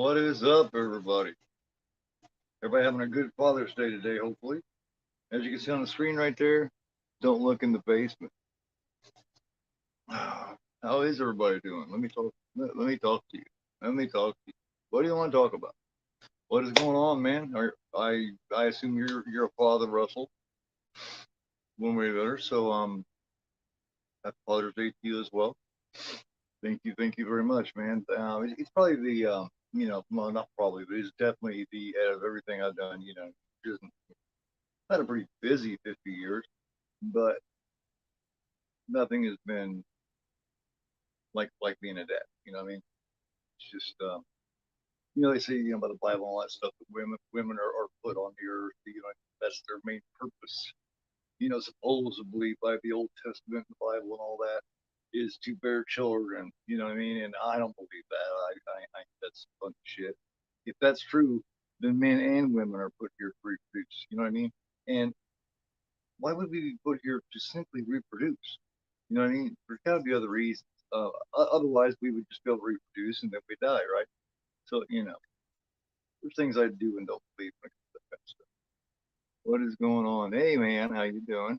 What is up, everybody? Everybody having a good Father's Day today, hopefully. As you can see on the screen right there, don't look in the basement. How is everybody doing? Let me talk. Let me talk to you. Let me talk to you. What do you want to talk about? What is going on, man? I assume you're a father, Russell, one way or the other. So happy Father's Day to you as well. Thank you very much, man. It's probably the well, not probably, but it's definitely the out of everything I've done. Just had a pretty busy 50 years, but nothing has been like being a dad. You know what I mean? It's just they say about the Bible and all that stuff that women are put on the earth. That's their main purpose. Supposedly by the Old Testament, the Bible, and all that is to bear children. You know what I mean? And I don't believe that. I think that's a bunch of shit. If that's true, then men and women are put here to reproduce. You know what I mean? And why would we be put here to simply reproduce? You know what I mean? There's got to be other reasons. Otherwise, we would just be able to reproduce and then we die, right? So, there's things I do and don't believe when it comes to that kind of stuff. What is going on? Hey, man, how you doing?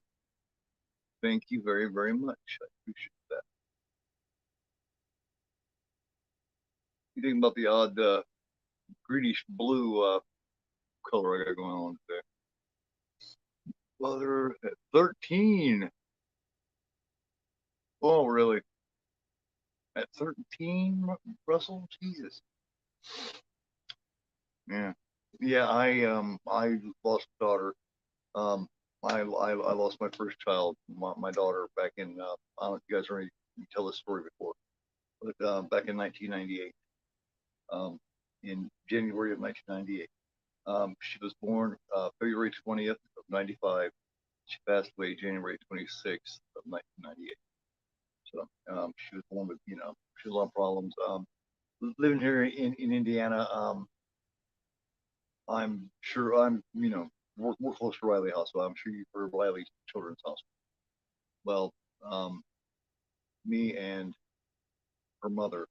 Thank you very, very much. I appreciate that. You think about the odd greenish blue color I got going on today? Well, they're at 13. Oh, really? At 13, Russell? Jesus. Yeah. Yeah, I lost a daughter. I lost my first child, my daughter, back in I don't know if you guys already tell this story before, but back in 1998, um, in January of 1998. She was born February 20th of 95. She passed away January 26th of 1998. So she was born with she had a lot of problems. Living here in Indiana, I'm sure we're close to Riley Hospital. I'm sure you've heard of Riley Children's Hospital. Well, um, me and her mother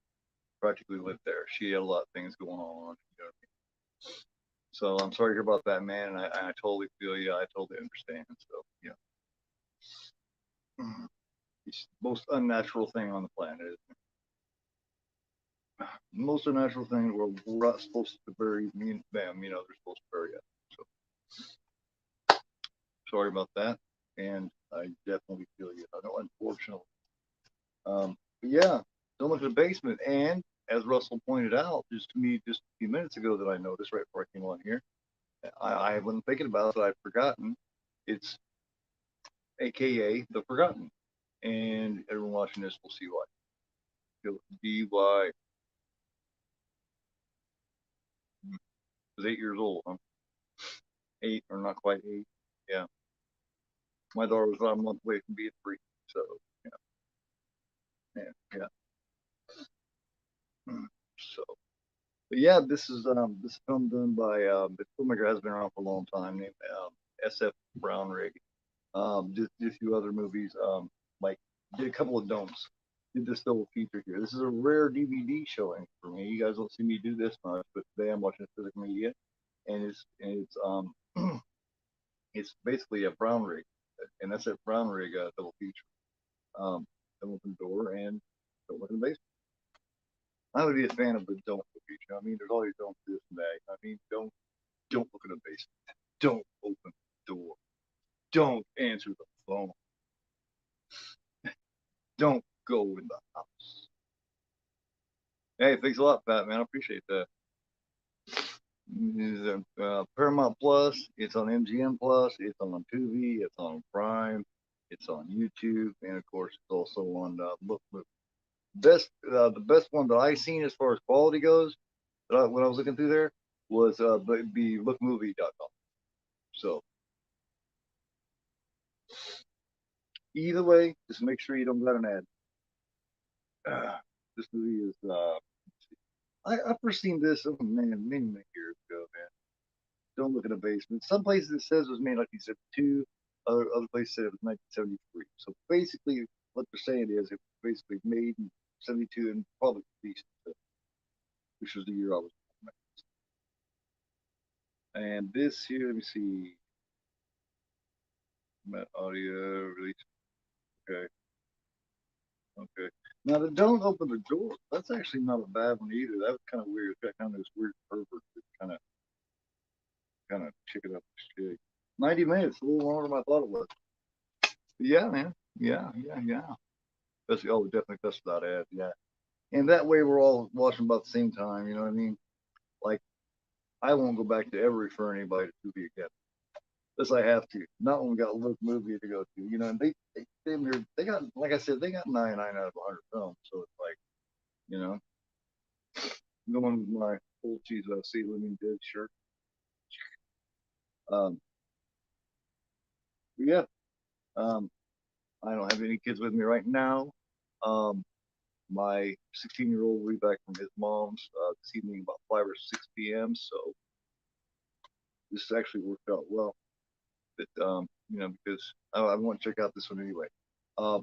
practically lived there. She had a lot of things going on. You know what I mean? So I'm sorry to hear about that, man. And I totally feel you. I totally understand. So it's the most unnatural thing on the planet. Isn't it? The most unnatural thing we're not supposed to bury me and them. They're supposed to bury us. So sorry about that. And I definitely feel you. I know, unfortunately. But yeah, so much in the basement. And as Russell pointed out just to me just a few minutes ago that I noticed right before I came on here, I wasn't thinking about it, but I've forgotten. It's AKA The Forgotten. And everyone watching this will see why. DY was 8 years old, huh? 8 or not quite 8. Yeah. My daughter was about a month away from being 3. So, yeah. So, but yeah, this film done by the filmmaker has been around for a long time, named SF Brownrigg. Did a few other movies, like did a couple of don'ts. Did this double feature here. This is a rare DVD showing for me. You guys don't see me do this much, but today I'm watching physical media, and it's it's basically a Brownrigg, and that's a Brownrigg double feature. Don't open the door and don't look in the basement. I would be a fan of the don't feature. I mean, there's always don't this and that. I mean, don't look in the basement. Don't open the door. Don't answer the phone. Don't go in the house. Hey, thanks a lot, Pat, man. I appreciate that. Paramount Plus. It's on MGM Plus. It's on Tubi. It's on Prime. It's on YouTube, and of course, it's also on Look. The best one that I seen as far as quality goes, when I was looking through there, was be lookmovie.com. So either way, just make sure you don't got an ad. This movie is I first seen this, oh man, many years ago, man. Don't look in the basement. Some places it says it was made in 1972. Other places said it was 1973. So basically, what they're saying is it was basically made in 72 and probably released, which was the year I was born. And this here, let me see. Met audio release. Okay. Okay. Now, the don't open the door. That's actually not a bad one either. That was kind of weird. Got kind of this weird pervert that kind of chick it up this chick. 90 minutes, a little longer than I thought it was. But yeah, man. Yeah. Especially, oh, definitely best without ads. Yeah. And that way we're all watching about the same time. You know what I mean? Like, I won't go back to ever refer anybody to Tubi again. Unless I have to. Not when we got a look movie to go to. You know, and they got, like I said, they got 99 out of 100 films. So it's like, you know, going with my full cheese see living dead shirt. Um, yeah. Um, I don't have any kids with me right now. Um, my 16-year-old will be back from his mom's this evening about 5 or 6 p.m. So this actually worked out well. But you know, because I want to check out this one anyway. Uh,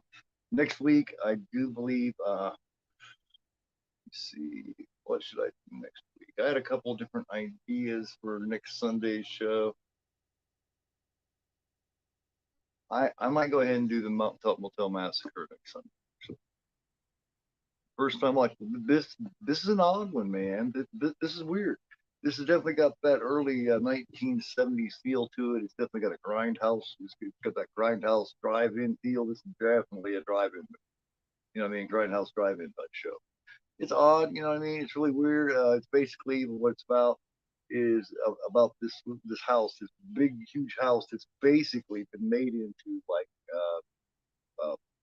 next week, I do believe. Let's see, what should I do next week? I had a couple different ideas for next Sunday's show. I might go ahead and do the Mountaintop Motel Massacre next Sunday. So first time like this is an odd one, man. This is weird. This has definitely got that early 1970s feel to it. It's definitely got a grindhouse. It's got that grindhouse drive-in feel. This is definitely a drive-in. You know what I mean? Grindhouse drive-in type show. It's odd. You know what I mean? It's really weird. It's basically what it's about is about this house, this big huge house that's basically been made into like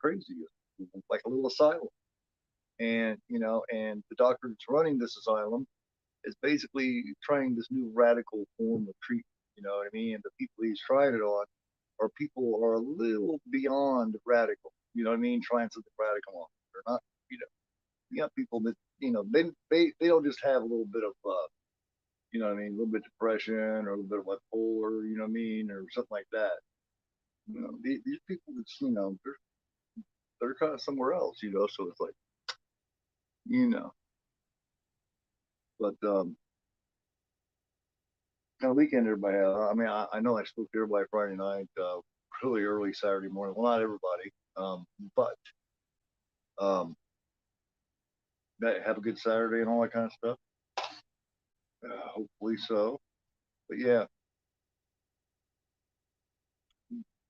crazy, like a little asylum. And you know, and the doctor that's running this asylum is basically trying this new radical form of treatment. You know what I mean? And the people he's trying it on are people are a little beyond radical. You know what I mean? Trying something radical on. They're not. You know, you got people that you know they don't just have a little bit of you know what I mean, a little bit of depression or a little bit of bipolar, you know what I mean, or something like that. You know, these people, it's, you know, they're kind of somewhere else, you know. So it's like, you know, but kind of weekend everybody had. I mean, I know I spoke to everybody Friday night, really early Saturday morning. Well, not everybody, but that have a good Saturday and all that kind of stuff. Hopefully so. But yeah,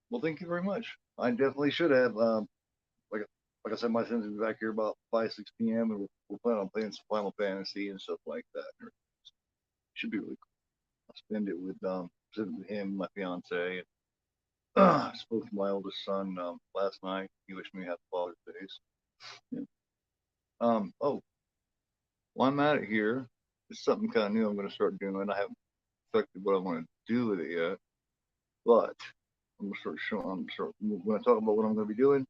well, thank you very much. I definitely should have. Like like I said, my son's will be back here about 5 6 p.m. and we're planning on playing some Final Fantasy and stuff like that. It should be really cool. I'll spend it with him, my fiance. And, I spoke to my oldest son last night. He wished me happy Father's Day. Yeah. Oh, while I'm at it here, it's something kind of new I'm going to start doing. I haven't affected what I want to do with it yet, but I'm going to start showing. When I talk about what I'm going to be doing,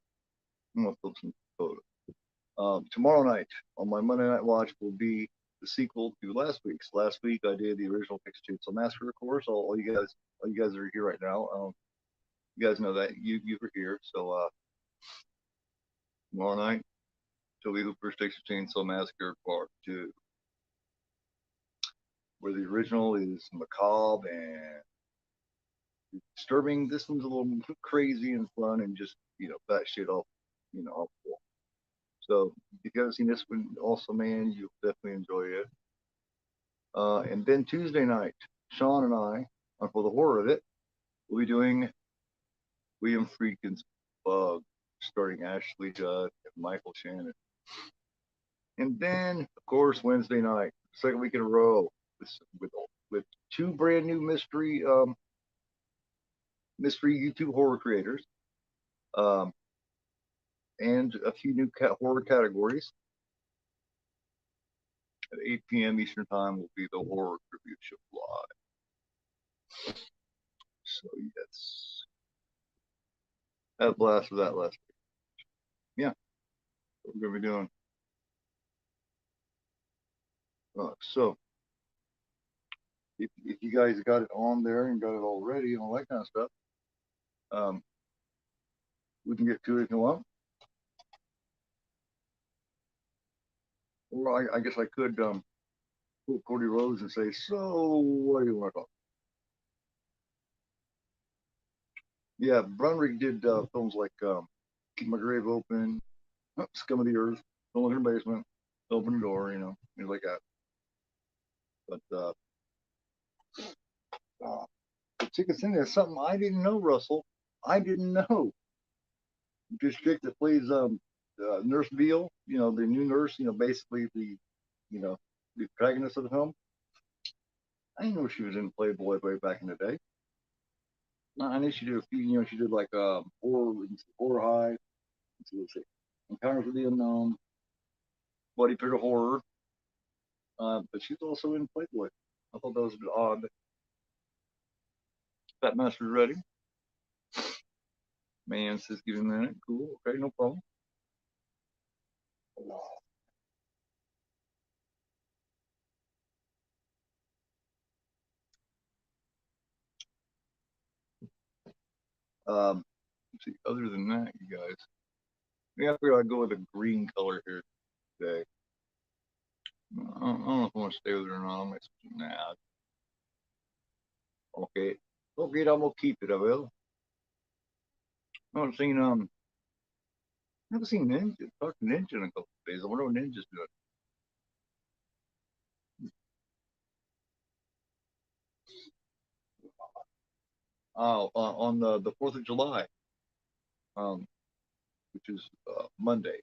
I'm going to post some photos. Tomorrow night on my Monday Night Watch will be the sequel to last week's. Last week I did the original Texas Chainsaw Massacre, of course. All you guys are here right now. You guys know that you were here. So tomorrow night, Toby Hooper's Texas Chainsaw Massacre Part 2, where the original is macabre and disturbing. This one's a little crazy and fun and just that shit off, off the wall. So if you haven't seen this one, also man, you'll definitely enjoy it. And then Tuesday night, Sean and I, for the horror of it, we'll be doing William Friedkin's Bug, starring Ashley Judd and Michael Shannon. And then, of course, Wednesday night, second week in a row, with, with two brand new mystery YouTube horror creators, and a few new horror categories. At 8 p.m. Eastern Time will be the Horror Tribute Show live. So yes, had a blast with that last week. Yeah, what we're gonna be doing. So if you guys got it on there and got it all ready and all that kind of stuff, we can get to it if you want. Or I guess I could pull Cody Rose and say, so what do you want to talk? Yeah, Brunrig did films like Keep My Grave Open, Scum of the Earth, Don't Look in the Basement, Open the Door, things like that. But Chicken Cindy is something I didn't know, Russell. I didn't know. This chick that plays Nurse Beale, the new nurse, basically you know, the protagonist of the film. I didn't know she was in Playboy way back in the day. I knew she did a few, she did like horror high, let's see, Encounters with the Unknown, Bloody Picture Horror, but she's also in Playboy. I thought that was a bit odd. Fat Master's ready. Man says give him a minute. Cool. Okay, no problem. Let's see. Other than that, you guys, yeah, I figured I'd go with a green color here today. I don't know if I want to stay with it or not. I might switch it now. Okay. Okay, I'm gonna keep it. I will. I haven't seen Ninja. Talked to Ninja in a couple of days. I wonder what Ninja's doing. Oh, on the 4th of July, um, which is Monday.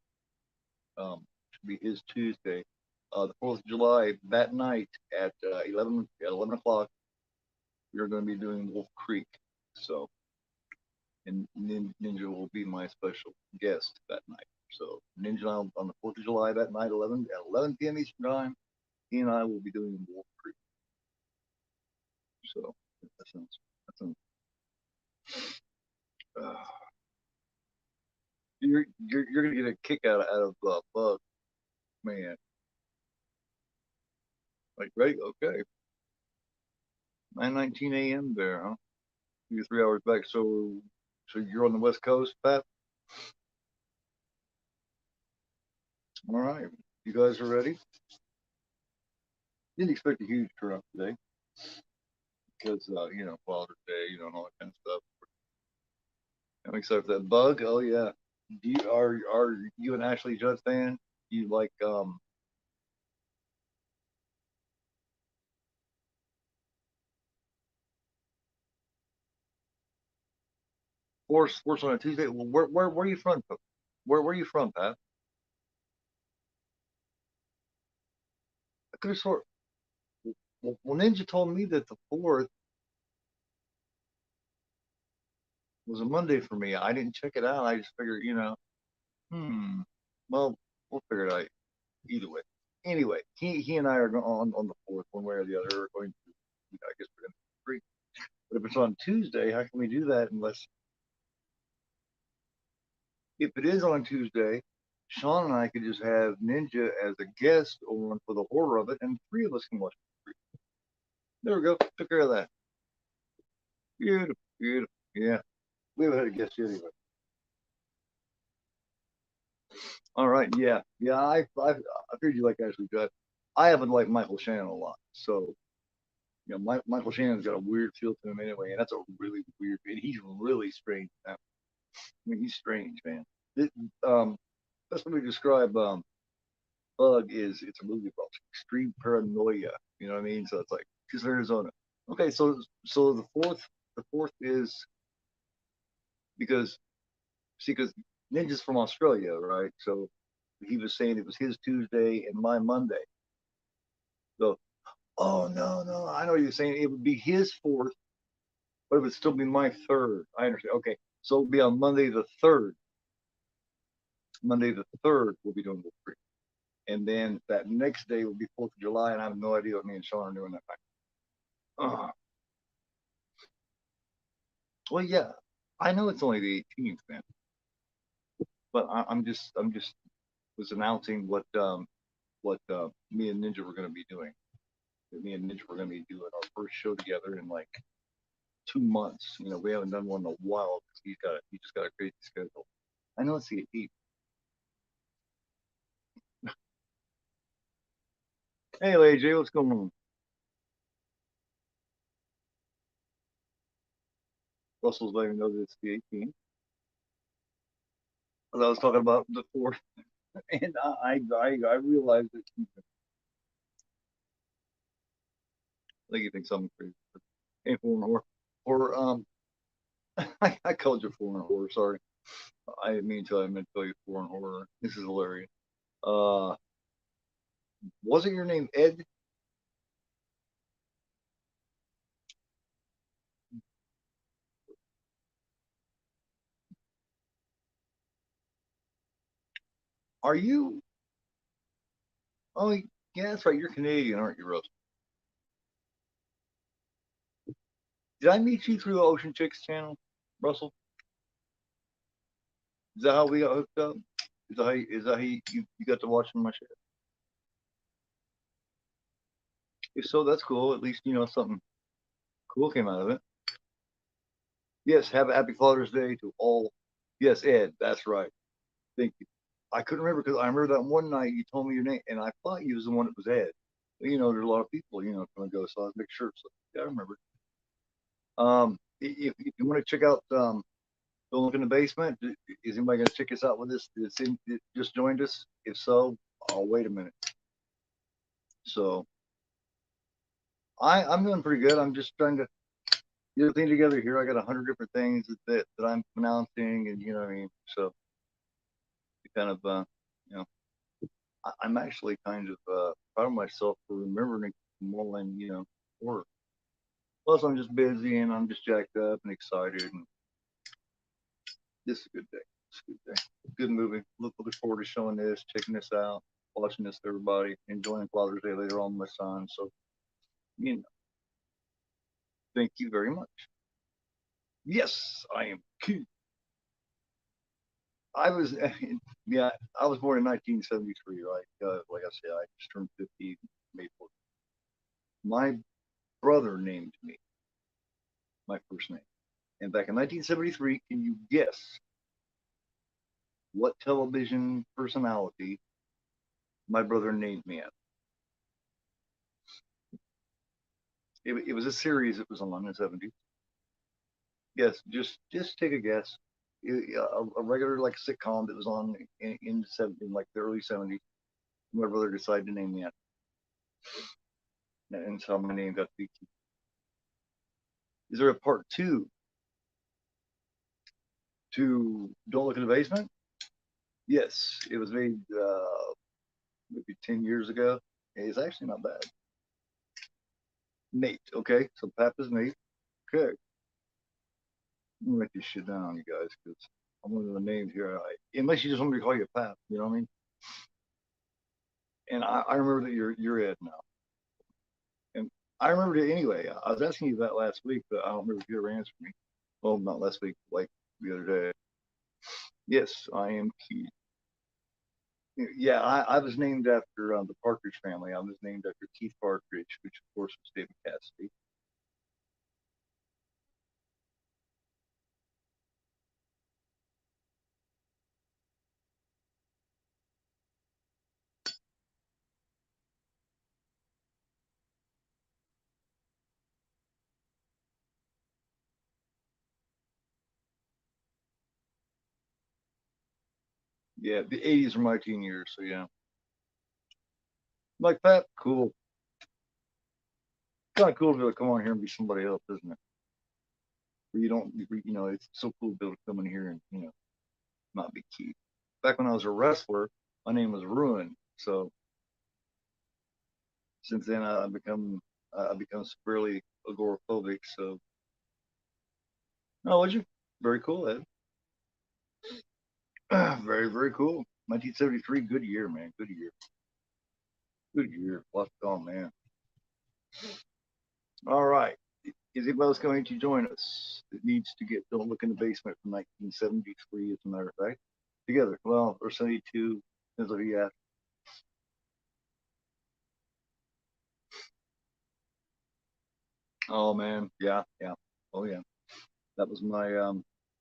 Should be his Tuesday. The 4th of July, that night at 11 o'clock, we're going to be doing Wolf Creek. So, and Ninja will be my special guest that night. So, Ninja on the 4th of July that night, 11 p.m. Eastern Time, he and I will be doing Wolf Creek. So, that sounds uh, you're gonna get a kick out of Bug, man. Like, ready? Okay, 9:19 a.m. there, huh? You're 3 hours back. So you're on the West Coast, Pat. All right, you guys are ready. Didn't expect a huge turnout today because Father's Day, and all that kind of stuff. I'm excited for that. Bug. Oh yeah. Are you an Ashley Judd fan? You like sports on a Tuesday? Well, where are you from? Where are you from, Pat? I could have sworn. Well, Ninja told me that the 4th was a Monday for me. I didn't check it out. I just figured, hmm. Well, we'll figure it out either way. Anyway, he and I are on the 4th, one way or the other. Are going to, I guess we're going to free. But if it's on Tuesday, how can we do that unless if it is on Tuesday, Sean and I could just have Ninja as a guest on for the horror of it, and three of us can watch it. There we go. Took care of that. Beautiful, beautiful. Yeah, we haven't had a guest yet anyway. All right. Yeah, yeah. I figured you like Ashley Judd. I haven't liked Michael Shannon a lot, so Michael Shannon's got a weird feel to him anyway, and that's a really weird. And he's really strange now. I mean, he's strange, man. It, um, that's what we describe Bug is. It's a movie about extreme paranoia. You know what I mean? So it's like she's Arizona. Okay, so the fourth is because see, because Ninja's from Australia, right? So he was saying it was his Tuesday and my Monday. So oh no, I know what you're saying. It would be his 4th, but it would still be my 3rd. I understand. Okay, so it'll be on Monday the 3rd. Monday the 3rd, we'll be doing the free. And then that next day will be 4th of July, and I have no idea what me and Sean are doing that night. Well, yeah, I know it's only the 18th, man, but I'm just was announcing what me and Ninja were going to be doing. Me and Ninja were going to be doing our first show together in like 2 months. We haven't done one in a while because he just got a crazy schedule. I know it's the 18th. Hey, AJ, what's going on? Russell's letting me know that it's the 18th. As I was talking about the 4th, and I realized that I think he thinks I'm crazy. Ain't foreign horror. Or I called you foreign horror. Sorry, I didn't mean to. I meant to tell you foreign horror. This is hilarious. Uh, wasn't your name Ed? Are you? Oh, yeah, that's right. You're Canadian, aren't you, Russell? Did I meet you through the Ocean Chicks channel, Russell? Is that how we got hooked up? Is that how you got to watch my show? If so, that's cool. At least you know something cool came out of it. Yes, have a happy Father's Day to all. Yes, Ed, that's right. Thank you. I couldn't remember because I remember that one night you told me your name, and I thought you was the one that was Ed. You know, there's a lot of people, come and go, so I was making sure. So yeah, I remember. If you want to check out Don't Look in the Basement, is anybody going to check us out with this? Just joined us? If so, I'll wait a minute. So I'm doing pretty good. I'm just trying to get everything together here. I got 100 different things that I'm pronouncing, and you know what I mean. So kind of you know I'm actually kind of proud of myself for remembering more than work. Plus, I'm just busy and I'm just jacked up and excited, and this is a good day. It's a good day. Good movie. Looking forward to showing this, checking this out, watching this to everybody, enjoying Father's Day later on with my son. So, you know, thank you very much. Yes, I am cute. I was, yeah, I was born in 1973. Like I said, I just turned 50 May 4th. My brother named me my first name. And back in 1973, can you guess what television personality my brother named me after? It was a series that was on in the 70s. Yes, just take a guess. A regular like sitcom that was on in like the early 70s. My brother decided to name me after, and so my name got to be. Is there a part two to Don't Look in the Basement? Yes, it was made maybe 10 years ago. It's actually not bad. Nate. Okay, so Papa's Nate. Okay, I'm gonna write this shit down, you guys, because I'm one of the names here. Unless you just want me to call you Pap, you know what I mean? And I remember that you're Ed now, and I remembered it anyway. I was asking you that last week, but I don't remember if you ever answered me. Well, not last week, like the other day. Yes, I am Keith. Yeah, I was named after the Partridge family. I was named after Keith Partridge, which of course was David Cassidy. Yeah, the 80s are my teen years, so yeah. Like that, cool. Kind of cool to be able to come on here and be somebody else, isn't it? Where you don't, it's so cool to be able to come in here and, not be Keith. Back when I was a wrestler, my name was Ruin. So since then, I become severely agoraphobic. So, oh, would you? Very cool, Ed. Very, very cool. 1973, good year, man. Good year. Good year. What's on, man? All right. Is anybody else going to join us? It needs to get Don't Look in the Basement from 1973, as a matter of fact. Together. Well, or 72. Yeah. Oh, man. Yeah. Yeah. Oh, yeah. That was my,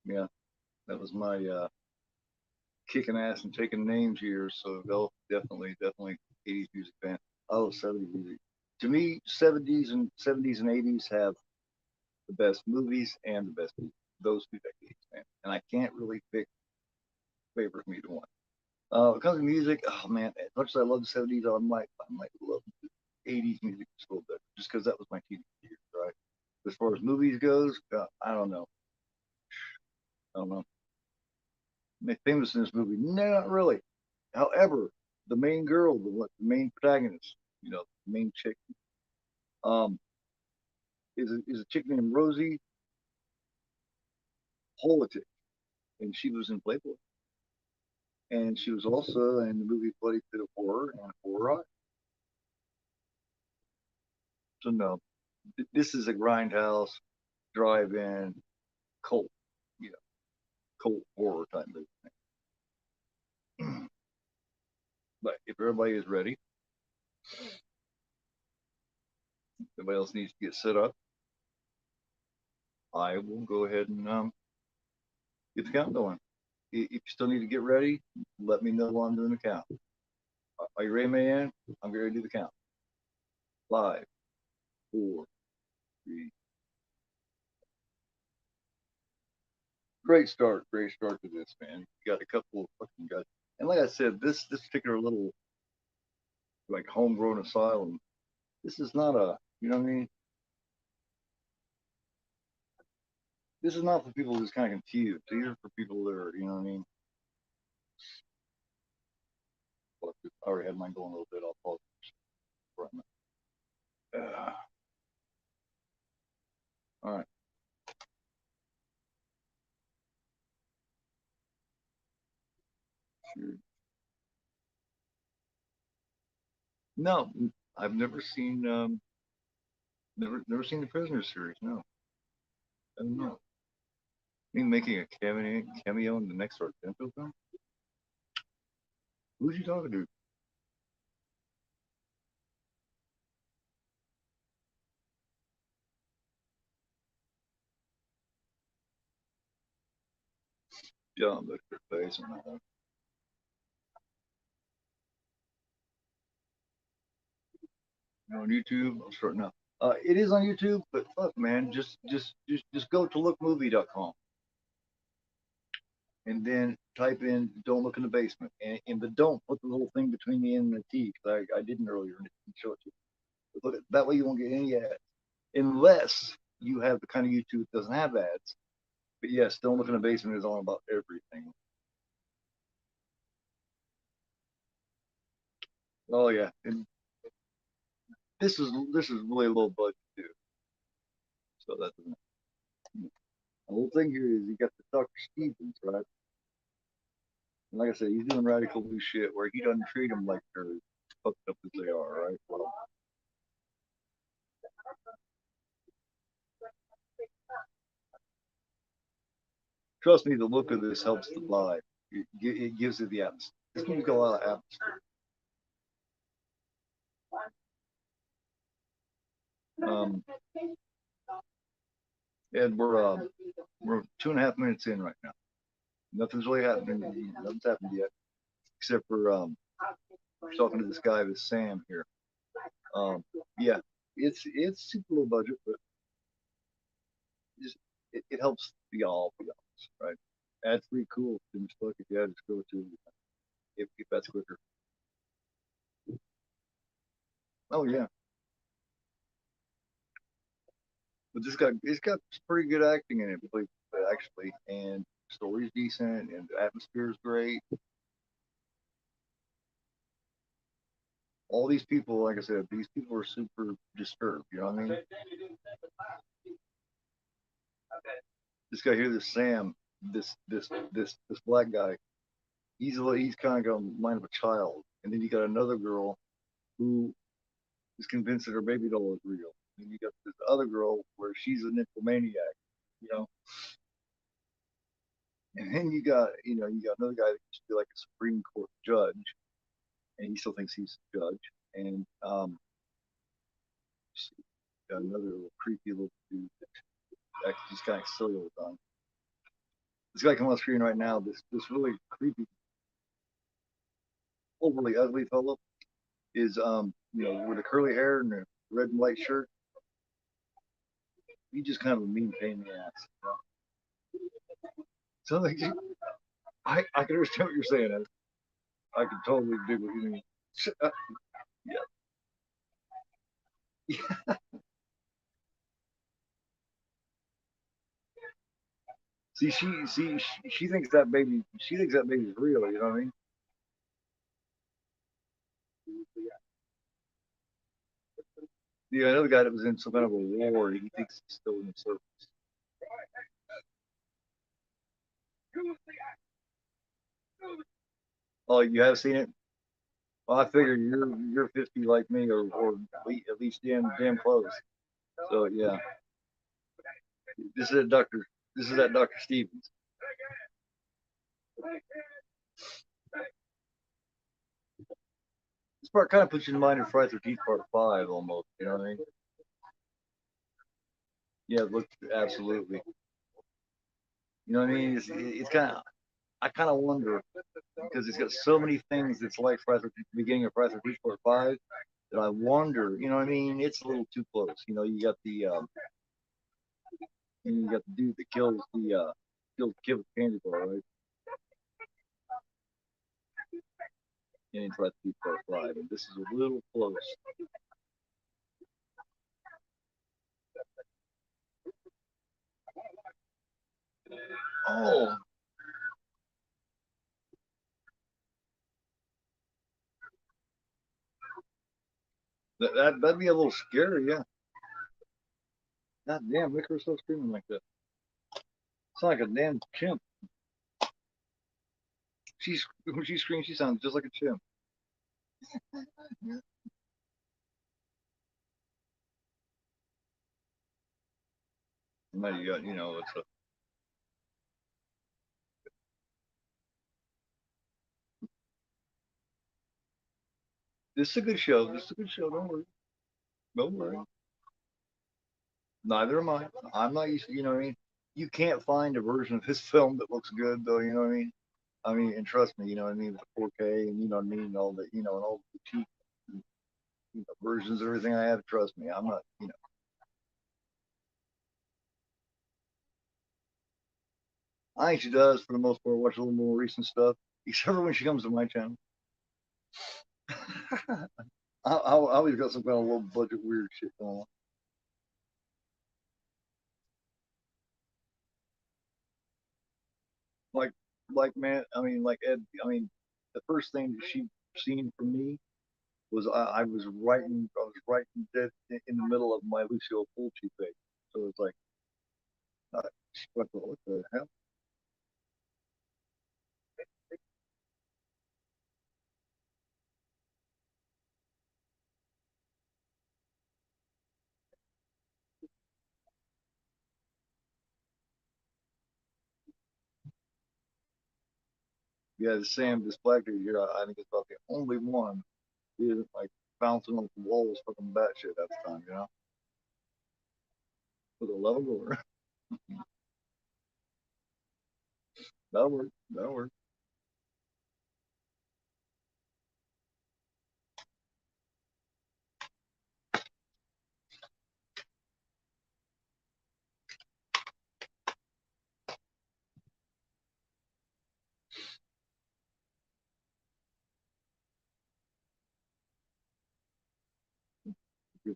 yeah, that was my kicking ass and taking names years. So, definitely 80s music fan. Oh, 70s music. To me, 70s and 80s have the best movies and the best music. those 2 decades, man. And I can't really pick favorite from either one. When it comes to music, oh man, as much as I love the 70s, I might love the 80s music just a little bit, just because that was my teenage years, right? As far as movies goes, I don't know. I don't know. Famous in this movie? No, not really. However, the main girl, the main protagonist, the main chick, um, is a chick named Rosie Politic, and she was in Playboy, and she was also in the movie Bloody Pit of Horror and Horror Eye. So no, this is a grindhouse drive-in cult, you know, cult horror type movie. But if everybody is ready, everybody else needs to get set up. I will go ahead and get the count going. If you still need to get ready, let me know while I'm doing the count. Are you ready, man? I'm ready to do the count. 5, 4, 3. Great start to this, man. You got a couple of fucking guys, and like I said, this particular little like homegrown asylum. This is not a, you know what I mean? This is not for people who's kind of confused. These are for people that are, you know what I mean? Well, I already had mine going a little bit. I'll pause for a minute. All right. Sure. No, I've never seen never seen the Prisoner series. No, I don't know. Me making a cameo in the next Argento film? Who's you talking to? John, look at her face and on YouTube. I'm starting now. It is on YouTube, but fuck, man, just go to lookmovie.com and then type in "Don't Look in the Basement" and in the "don't" put the little thing between the N and the T because I didn't earlier and didn't show it to you. But that way you won't get any ads unless you have the kind of YouTube that doesn't have ads. But yes, "Don't Look in the Basement" is all about everything. Oh yeah, and this is really low budget too. So that's the whole thing here is you got the Dr. Stevens, right? And like I said, he's doing radical new shit where he doesn't treat them like they're fucked up as they are, right? Well, trust me, the look of this helps the vibe. It gives it the atmosphere. This movie's got a lot of atmosphere. Um, and we're 2.5 minutes in right now. Nothing's really happening. Nothing's happened yet, except for talking to this guy, this Sam here. Yeah, it's super low budget, but just it helps y'all be honest, right? That's pretty cool. Just look if you had to go to if that's quicker. Oh yeah, but this guy it's got pretty good acting in it, actually, and story's decent and the atmosphere is great. All these people, like I said, these people are super disturbed. You know what I mean? This guy here, this Sam, this black guy, he's kind of got the mind of a child, and then you got another girl who is convinced that her baby doll is real. And you got this other girl where she's a nymphomaniac, you know. And then you got another guy that used to be like a Supreme Court judge, and he still thinks he's a judge. And got another little creepy little dude that just kind of silly all the time. This guy coming on screen right now, this really creepy, overly ugly fellow is with the curly hair and the red and white shirt. He's just kind of a mean pain in the ass. So like, I can understand what you're saying. I can totally dig what you mean. Yeah. She thinks that baby. She thinks that baby's real. You know what I mean? Yeah, another guy that was in some kind of a war. He thinks he's still in the service. Oh, you have seen it? Well, I figure you're 50 like me, or at least damn close. So yeah, this is a doctor. This is that Dr. Stevens. This part kind of puts you in mind of Friday 13th Part 5 almost. You know what I mean? Yeah, look, absolutely. You know what I mean? It's kind of, I kind of wonder because it's got so many things that's like Friday 13th, the beginning of Friday 13th Part 5 that I wonder. You know what I mean? It's a little too close. You know, you got the dude that kills the kid with the candy bar, right? And he tries to keep Part 5, and this is a little close. Oh, that'd be a little scary, yeah. God damn, look at her still screaming like that. It's like a damn chimp. When she screams, she sounds just like a chimp. And then you got, this is a good show. This is a good show. Don't worry. Don't worry. Neither am I. I'm not used to, you know what I mean? You can't find a version of this film that looks good, though, you know what I mean? I mean, and trust me, you know what I mean, with the 4K and you know what I mean, and all the, and all the cheap versions of everything I have. Trust me, I'm not. I think she does for the most part. Watch a little more recent stuff, except for when she comes to my channel. I always got some kind of low budget weird shit going on. Like, man, I mean, like Ed, I mean, the first thing she seen from me was I was writing dead in the middle of my Lucio Fulci page. So it's like, what the hell? Yeah, the Sam, this black dude here, I think it's about the only one who isn't like bouncing off the walls, fucking batshit at the time, with a level gore. That'll work. That'll work.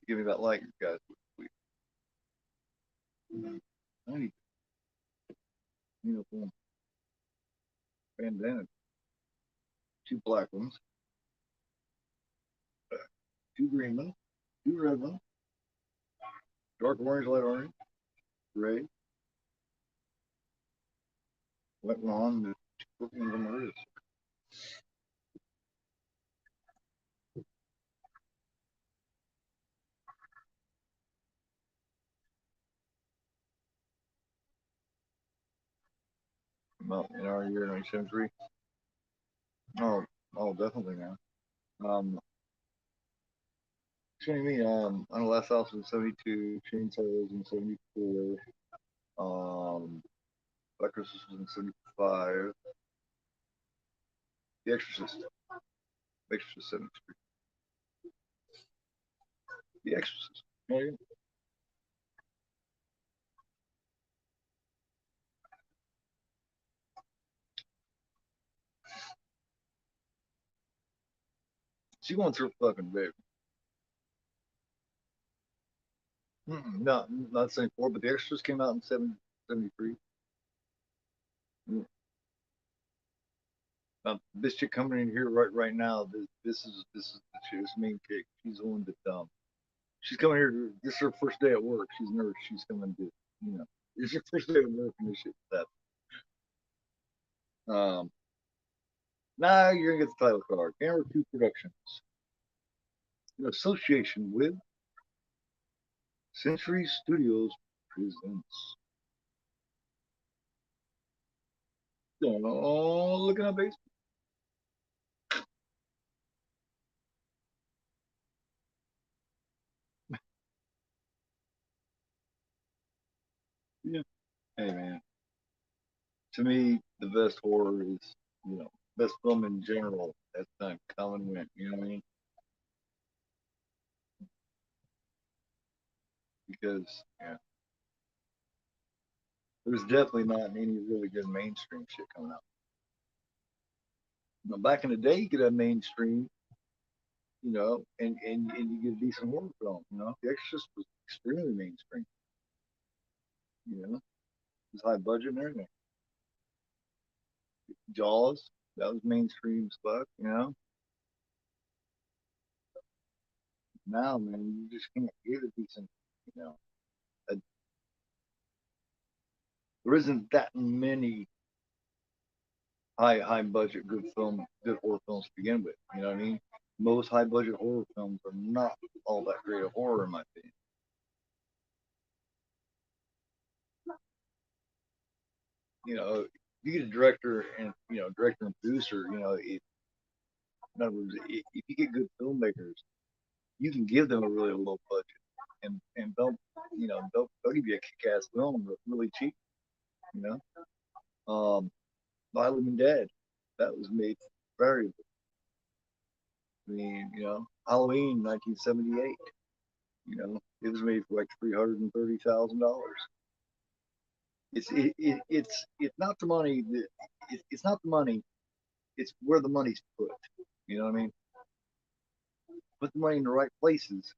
Give me that light, you guys. I need uniform bandana. Two black ones, two green ones, two red ones, dark orange, light orange, gray, wet one on, the two ones on the wrist. Well, in our year 1973. Oh, oh, definitely now. Excuse me. On the last house in '72, Chainsaw was in '74. Exorcist was in '75. The Exorcist, Exorcist '73. The Exorcist. Oh, yeah. She wants her fucking baby. Not 74, but the extras came out in 73. This chick coming in here right now. This is the chick, this main chick. She's the one that she's coming here. This is her first day at work. She's a nurse. She's coming to it's her first day at work and this shit. Um, now you're gonna get the title card. Camera 2 Productions in association with Century Studios presents. Oh, looking at base. Yeah. Hey man, to me the best horror is best film in general. That's not common win. You know what I mean? Because there's definitely not any really good mainstream shit coming out. Back in the day, you could have mainstream, and you get a decent horror film. The Exorcist was extremely mainstream. It was high budget and everything. Jaws, that was mainstream stuff. Now, man, you just can't get a decent, you know, a, there isn't that many high budget good horror films to begin with. You know what I mean? Most high budget horror films are not all that great of horror, in my opinion. You get a director and producer. In other words, if you get good filmmakers, you can give them a really low budget, and they'll give you a kick-ass film really cheap. You um, The Living Dead, that was made very. I mean, Halloween 1978. It was made for like $330,000. It's not the money. It's not the money. It's where the money's put. You know what I mean? Put the money in the right places.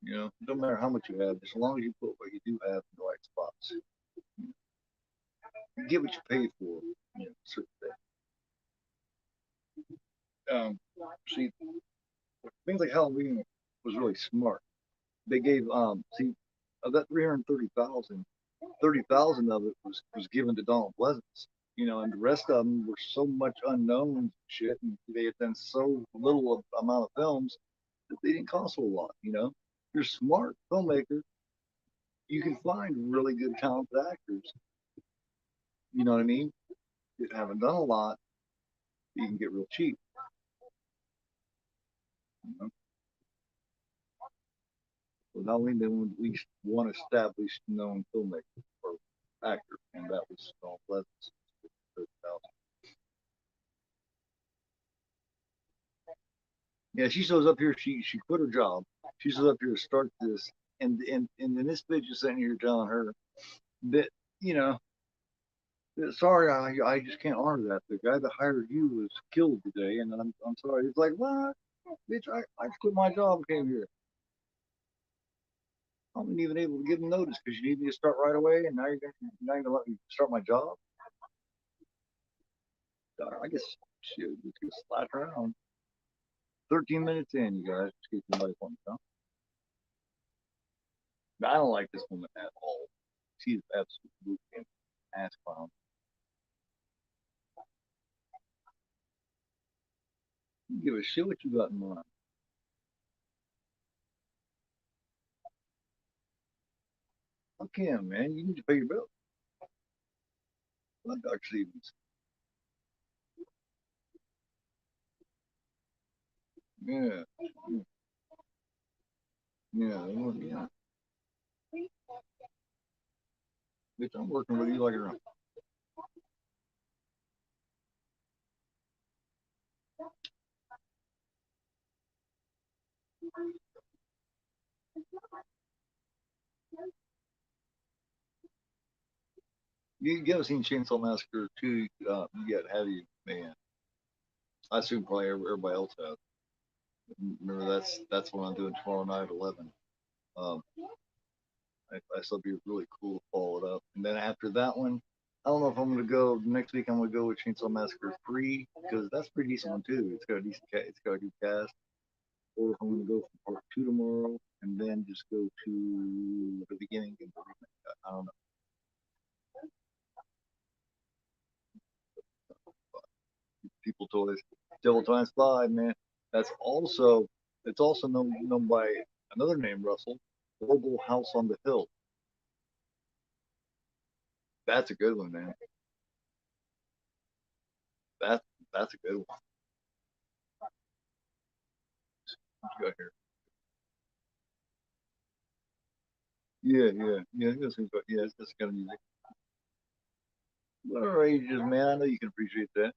It don't matter how much you have, as long as you put what you do have in the right spots. You get what you pay for. Certain things. See, things like Halloween was really smart. They gave of that 330,000, 30,000 of it was given to Donald Pleasance. And the rest of them were so much unknown shit, and they had done so little amount of films that they didn't cost a lot. You're a smart filmmaker, you can find really good talented actors. You know what I mean? That haven't done a lot, you can get real cheap. You know? With Halloween, they wanted at least one established known filmmaker or actor, and that was Donald Pleasance. Yeah, she shows up here. She quit her job. She shows up here to start this, and then this bitch is sitting here telling her that you know, sorry, I just can't honor that. The guy that hired you was killed today, and I'm sorry. It's like what, bitch? I quit my job and came here. I wasn't even able to give them notice because you need me to start right away, and now you're gonna let me start my job. I guess shit, just slack around. 13 minutes in, you guys. Just get somebody for me, huh? I don't like this woman at all. She's absolutely an ass clown. You give a shit what you got in mind. Fuck him, man. You need to pay your bill. Like Dr. Stevens. Yeah. Yeah. Yeah. Bitch, I'm working with you like a You ever seen Chainsaw Massacre 2? You got Heavy Man. I assume probably everybody else has. Remember, that's what I'm doing tomorrow night at 11. Um, I still be really cool to follow it up. And then after that one, I don't know if I'm gonna go next week. I'm gonna go with Chainsaw Massacre 3 because that's a pretty decent one too. It's got a decent it's got a good cast. Or if I'm gonna go for part 2 tomorrow and then just go to the beginning of the remake. I don't know. People told us Devil Times 5, man. That's also it's also known by another name, Russell. Global House on the Hill. That's a good one, man. That that's a good one. What you got here? Yeah. That's kind of music. All right, just man, I know you can appreciate that.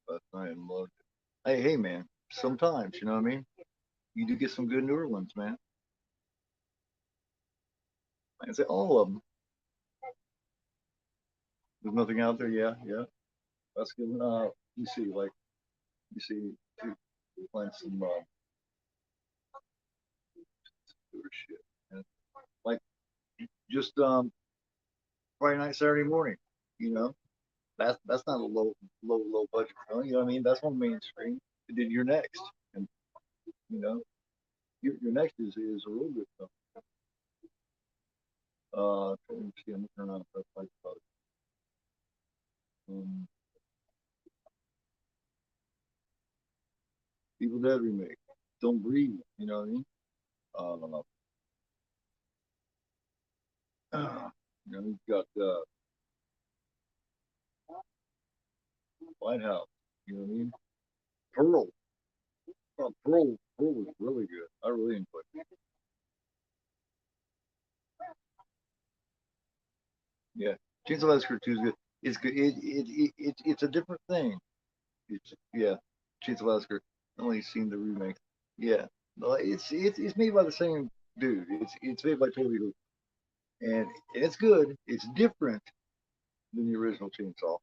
But I love it. Hey, man. Sometimes, you know what I mean. You do get some good newer ones, man. I can say all of them. There's nothing out there. Yeah. That's good. You see, like you see, playing some newer shit. And like just Friday night, Saturday morning. You know, that's not a low budget film. You know what I mean? That's on mainstream. And then you're next, and you know, your next is a real good film. Let me see. I'm turn on the like um, Evil Dead remake. Don't Breathe. You know what I mean? You know, you've got White House. You know what I mean? Pearl. Pearl was really good. I really enjoyed it. Yeah, Chainsaw Massacre 2 is good. It's good. It's a different thing. Yeah, Chainsaw Massacre. I've only seen the remake. Yeah, no, it's made by the same dude. It's made by Toby Hooper, and it's good. It's different than the original Chainsaw,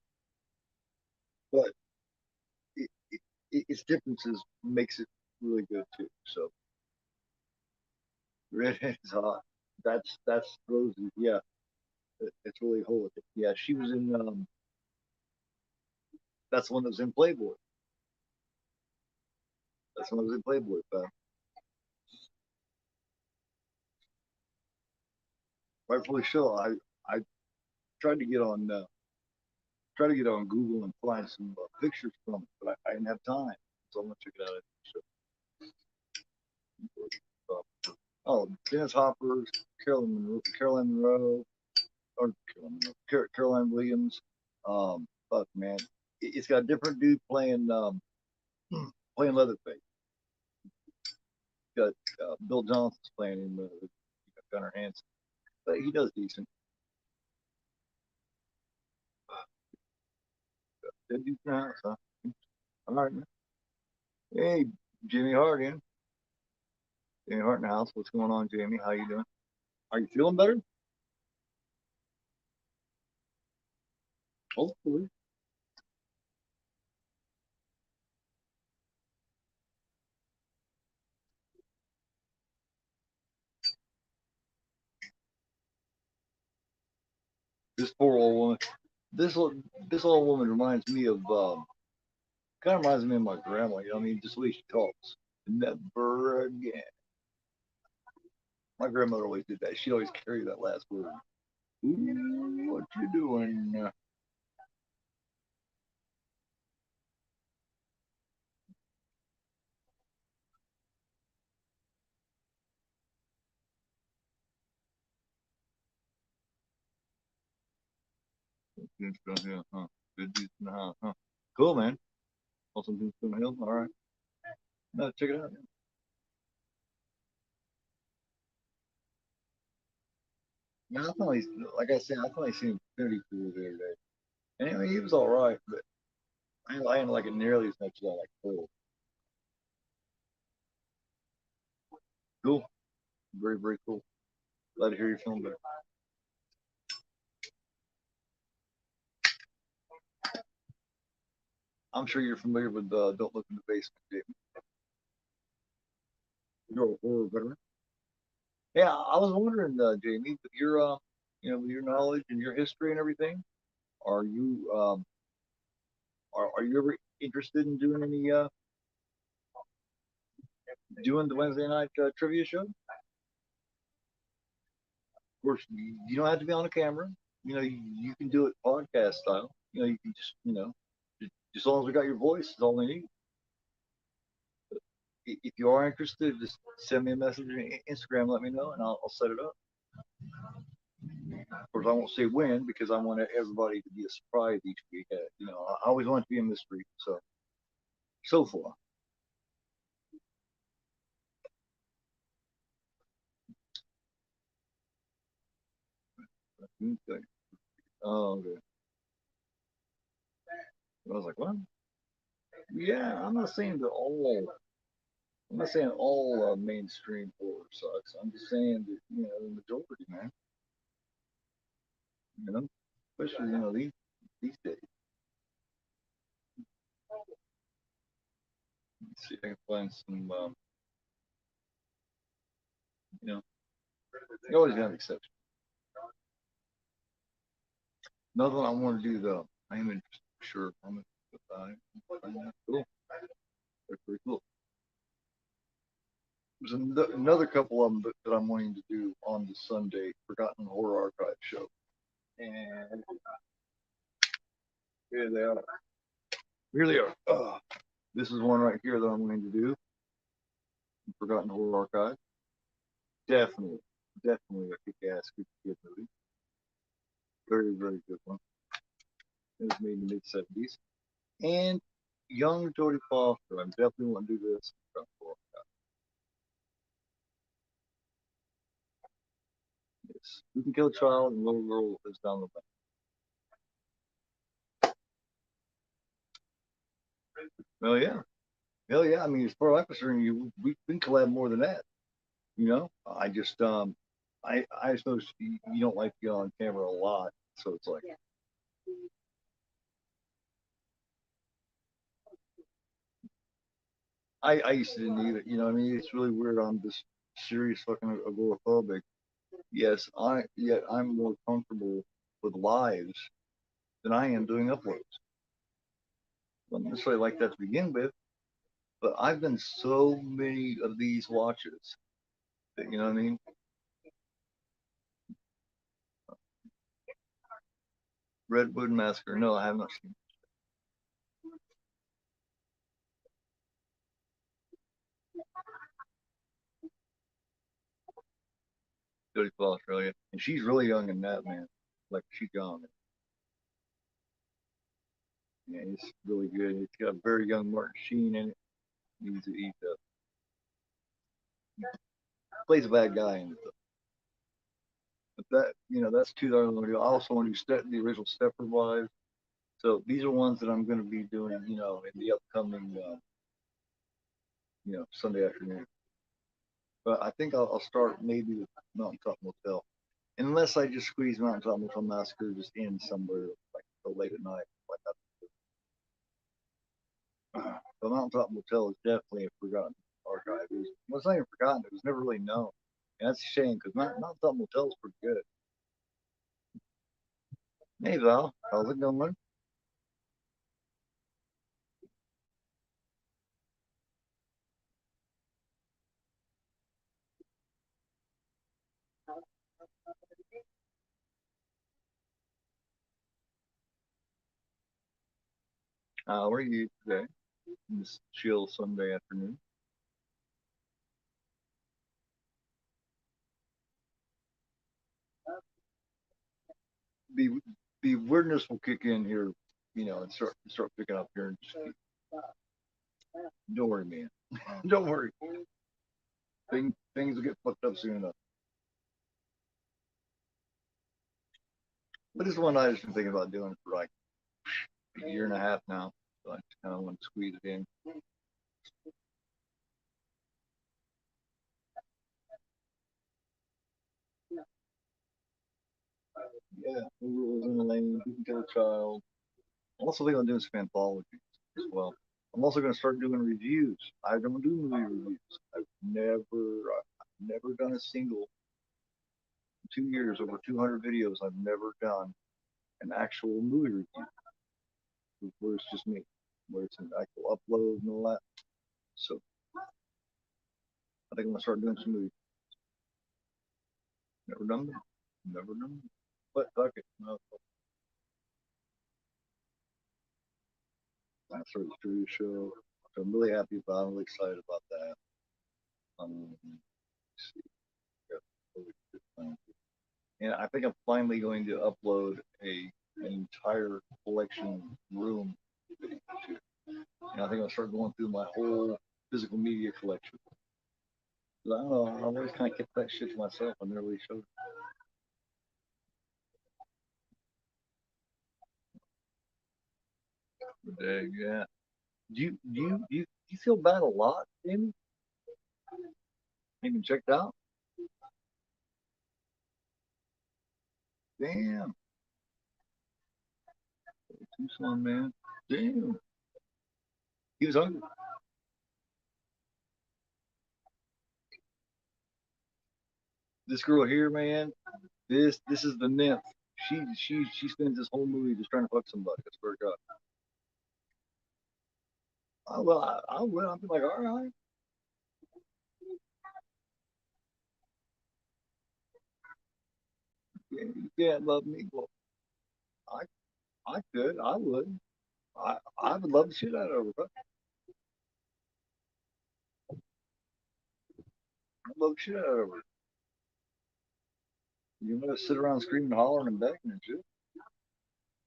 but its differences makes it really good too. So Redhead is hot. That's Rosie. Yeah, it's really holy. Yeah, she was in. That's the one that was in Playboy. That's the one that was in Playboy. Rightfully so. I tried to get on Google and find some pictures from it, but I didn't have time, so I'm gonna check it out. So, oh, Dennis Hopper, Carolyn Monroe, or Caroline Williams. Fuck man, it's got a different dude playing playing Leatherface. Got Bill Johnson's playing him, Gunnar Hansen, but he does decent. Did decent house, huh? All right, man. Hey, Jimmy Hart in. Jimmy Hart in the house. What's going on, Jamie? How you doing? Are you feeling better? Hopefully. This poor old woman. This this old woman reminds me of kind of reminds me of my grandma. You know what I mean? Just the way she talks. Never again. My grandmother always did that. She'd always carry that last word. Ooh, what you doing? Huh? Good dudes in the house, huh? Cool, man. Awesome dudes in the hill. All right. No, check it out. Yeah, I thought like I said, I thought I seen Infinity Pool the other day. And I mean, he was all right, but I didn't like it nearly as much as I like Pearl. Cool. Very, very cool. Glad to hear you're feeling better. I'm sure you're familiar with Don't Look in the Basement, Jamie. You're a horror veteran. Yeah, I was wondering, Jamie, with your with your knowledge and your history and everything, are you are you ever interested in doing any doing the Wednesday night trivia show? Of course, you don't have to be on a camera. You can do it podcast style. You can just just as long as we got your voice, is all we need. If you are interested, just send me a message on Instagram. Let me know, and I'll set it up. Of course, I won't say when because I want everybody to be a surprise each week. I always want it to be a mystery. So far. Okay. Oh, okay. I was like, what? Yeah, I'm not saying all mainstream horror sucks. I'm just saying that the majority, man. You know, especially these days. Let's see if I can find some. You know, you always have exceptions. Another one I want to do though. I am interested for sure. Cool. They're pretty cool. There's another couple of them that I'm wanting to do on the Sunday Forgotten Horror Archive show. And here they are. Here they are. This is one right here that I'm wanting to do. Forgotten Horror Archive. Definitely, definitely a kick-ass, good movie. Very, very good one. It was made in the mid-70s. And young Jodie Foster. I'm definitely want to do this. Yes. You can kill a child and little girl lives down the way. Well, yeah. Hell yeah. I mean, as far as I'm concerned, we can collab more than that. I just I suppose you don't like to get on camera a lot, so it's like I used to didn't either. I mean, it's really weird. I'm this serious fucking agoraphobic. Yes, yet I'm more comfortable with lives than I am doing uploads. I don't necessarily like that to begin with, but I've done so many of these watches that you know what I mean. Redwood Massacre. No, I have not seen Jodie Foster, Australia, and she's really young in that, man. Like she's young. Yeah, it's really good. It's got a very young Martin Sheen in it. He plays a bad guy in it. But that's two that I want to do. I also want to do the original Stepford Wives. So these are ones that I'm going to be doing, in the upcoming, Sunday afternoon. But I think I'll start maybe with Mountaintop Motel, unless I just squeeze Mountaintop Motel Massacre just in somewhere like late at night. Like the Mountaintop Motel is definitely a forgotten archive. Well, it's not even forgotten. It was never really known. And that's a shame because Mountaintop Motel is pretty good. Hey Val, how's it going? How are you today? This chill Sunday afternoon. The the weirdness will kick in here, and start picking up here. And just don't worry, man. Don't worry. Things will get fucked up soon enough. But this one I just been thinking about doing for like a year and a half now. So I just kind of want to squeeze it in. Yeah, who was in the lane? Who can kill a child? I'm also thinking about doing some anthologies. as well. I'm also going to start doing reviews. I don't do movie reviews. I've never done a single 2 years, over 200 videos. I've never done an actual movie review where it's just me, where it's an actual upload and all that. So I think I'm gonna start doing some movies. Never done them. Never done them. But fuck it. No, I started the studio show. So I'm really happy about. I'm really excited about that. Let's see. Got really good plans. And I think I'm finally going to upload an entire collection room video too. And I think I'll start going through my whole physical media collection. I don't know. I've always kind of kept that shit to myself. I never really showed it. Yeah. Do you feel bad a lot, Jamie? Even checked out? Damn. Tucson, man. Damn. He was hungry. This girl here, man. This is the nymph. She spends this whole movie just trying to fuck somebody. I swear to God. Oh, well, I will. I'll be like, all right. Yeah, you can't love me. Well, I I could. I would. I would love the shit out of her. I'd love the shit out of her. You know, sit around screaming, hollering, and begging and shit.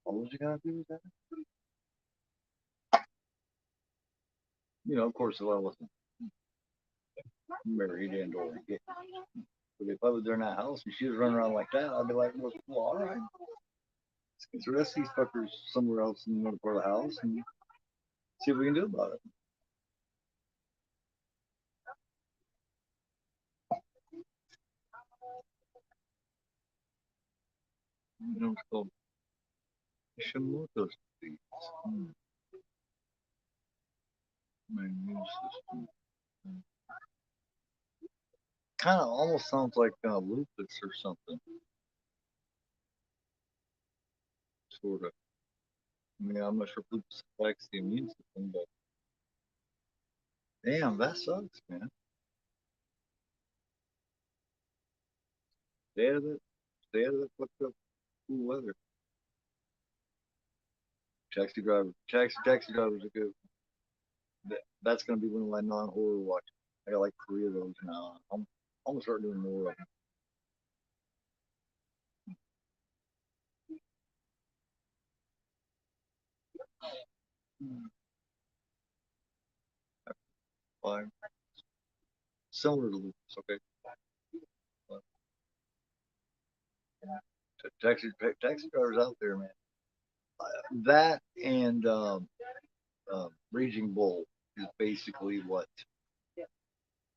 All was you gotta do is that. You know, of course, if I wasn't married and or engaged. But if I was there in that house and she was running around like that, I'd be like, well, all right. Let's get the rest of these fuckers somewhere else in another part of the house and see what we can do about it. You know, it's called Hashimoto's disease. My immune system. Kind of almost sounds like lupus or something, sort of. I mean, I'm not sure if lupus affects the immune system, but damn, that sucks, man. Stay out of it. Stay out of that fucked up cool weather. Taxi drivers are good. That's gonna be one of my non-horror watches. I got like 3 of those now. I'm gonna start doing more of them. Fine. Similar to lupus, okay. But taxi drivers out there, man. That and Raging Bull is basically what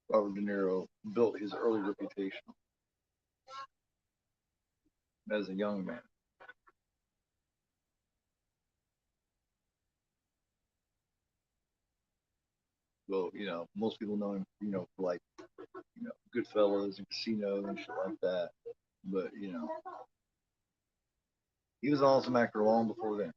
Robert De Niro built his early reputation as a young man. Well, you know, most people know him, you know, for like, you know, Goodfellas and Casino and shit like that. But, you know, he was an awesome actor long before then.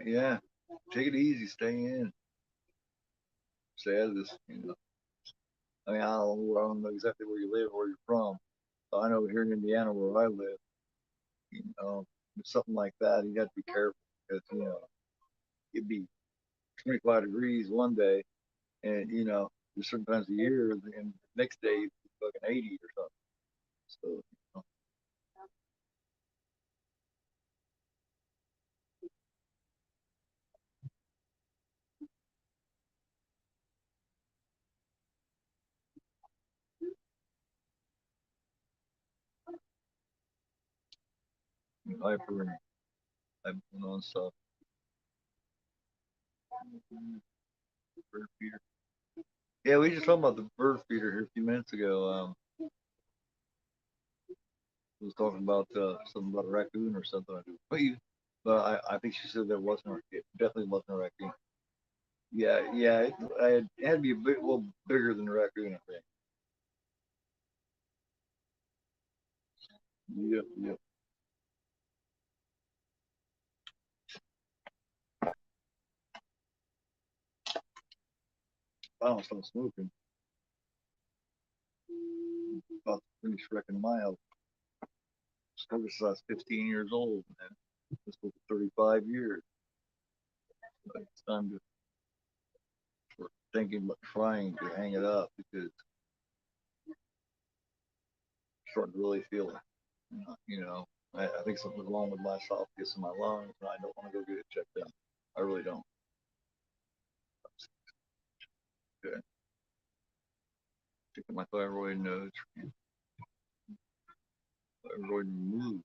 Yeah. Take it easy, stay in. Stay out of this, you know. I mean, I don't know exactly where you live, where you're from. I know here in Indiana where I live, you know, with something like that, you got to be careful because, you know, it'd be 25 degrees one day and, you know, there's certain times of year and the next day it's fucking 80 or something. So, you know, I've been on stuff. Bird feeder. Yeah, we just talked about the bird feeder here a few minutes ago. was talking about something about a raccoon or something. But I think she said there wasn't. It definitely wasn't a raccoon. Yeah, yeah. It had to be a bit, little bigger than a raccoon, I think. Yep, yep. I don't stop smoking. About to finish wrecking my house. Started since I was 15 years old, man. This was 35 years. But it's time to start thinking about trying to hang it up because I'm starting to really feel it. I think something's wrong with my esophagus and my lungs, and I don't want to go get it checked out. I really don't. Okay. Taking my thyroid nodes, thyroid removed.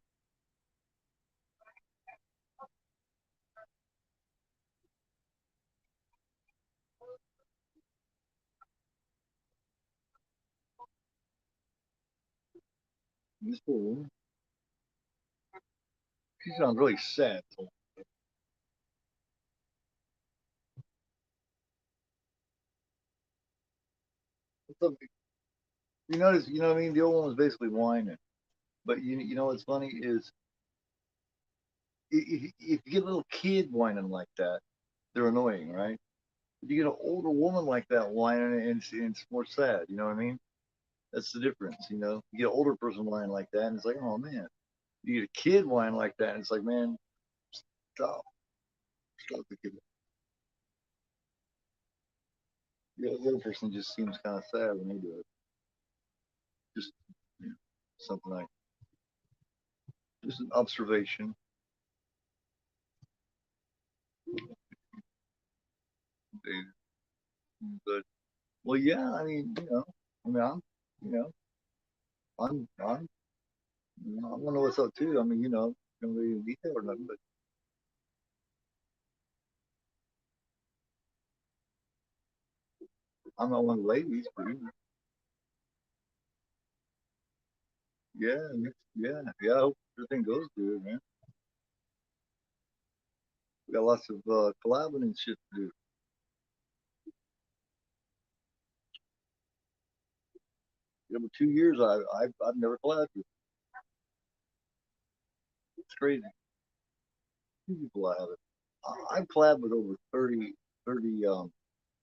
This poor woman, she sounds really sad. So you notice, you know what I mean? The old one was basically whining. But you know what's funny is if you get a little kid whining like that, they're annoying, right? If you get an older woman like that whining, and it's more sad. You know what I mean? That's the difference. You get an older person whining like that, and it's like, oh man. You get a kid whining like that, and it's like, man, stop, stop the kid. The other person just seems kind of sad when they do it. Just you know, something like just an observation. But well, yeah, I mean, I mean, you know, I'm, I want to know what's up too. I mean, don't really in detail or nothing, but I'm not one of the ladies. But yeah, yeah, yeah. I hope everything goes good, man. We got lots of collabing and shit to do. Yeah, but 2 years I've never collabed with. It's crazy. Two people I haven't. I've collabed with over 30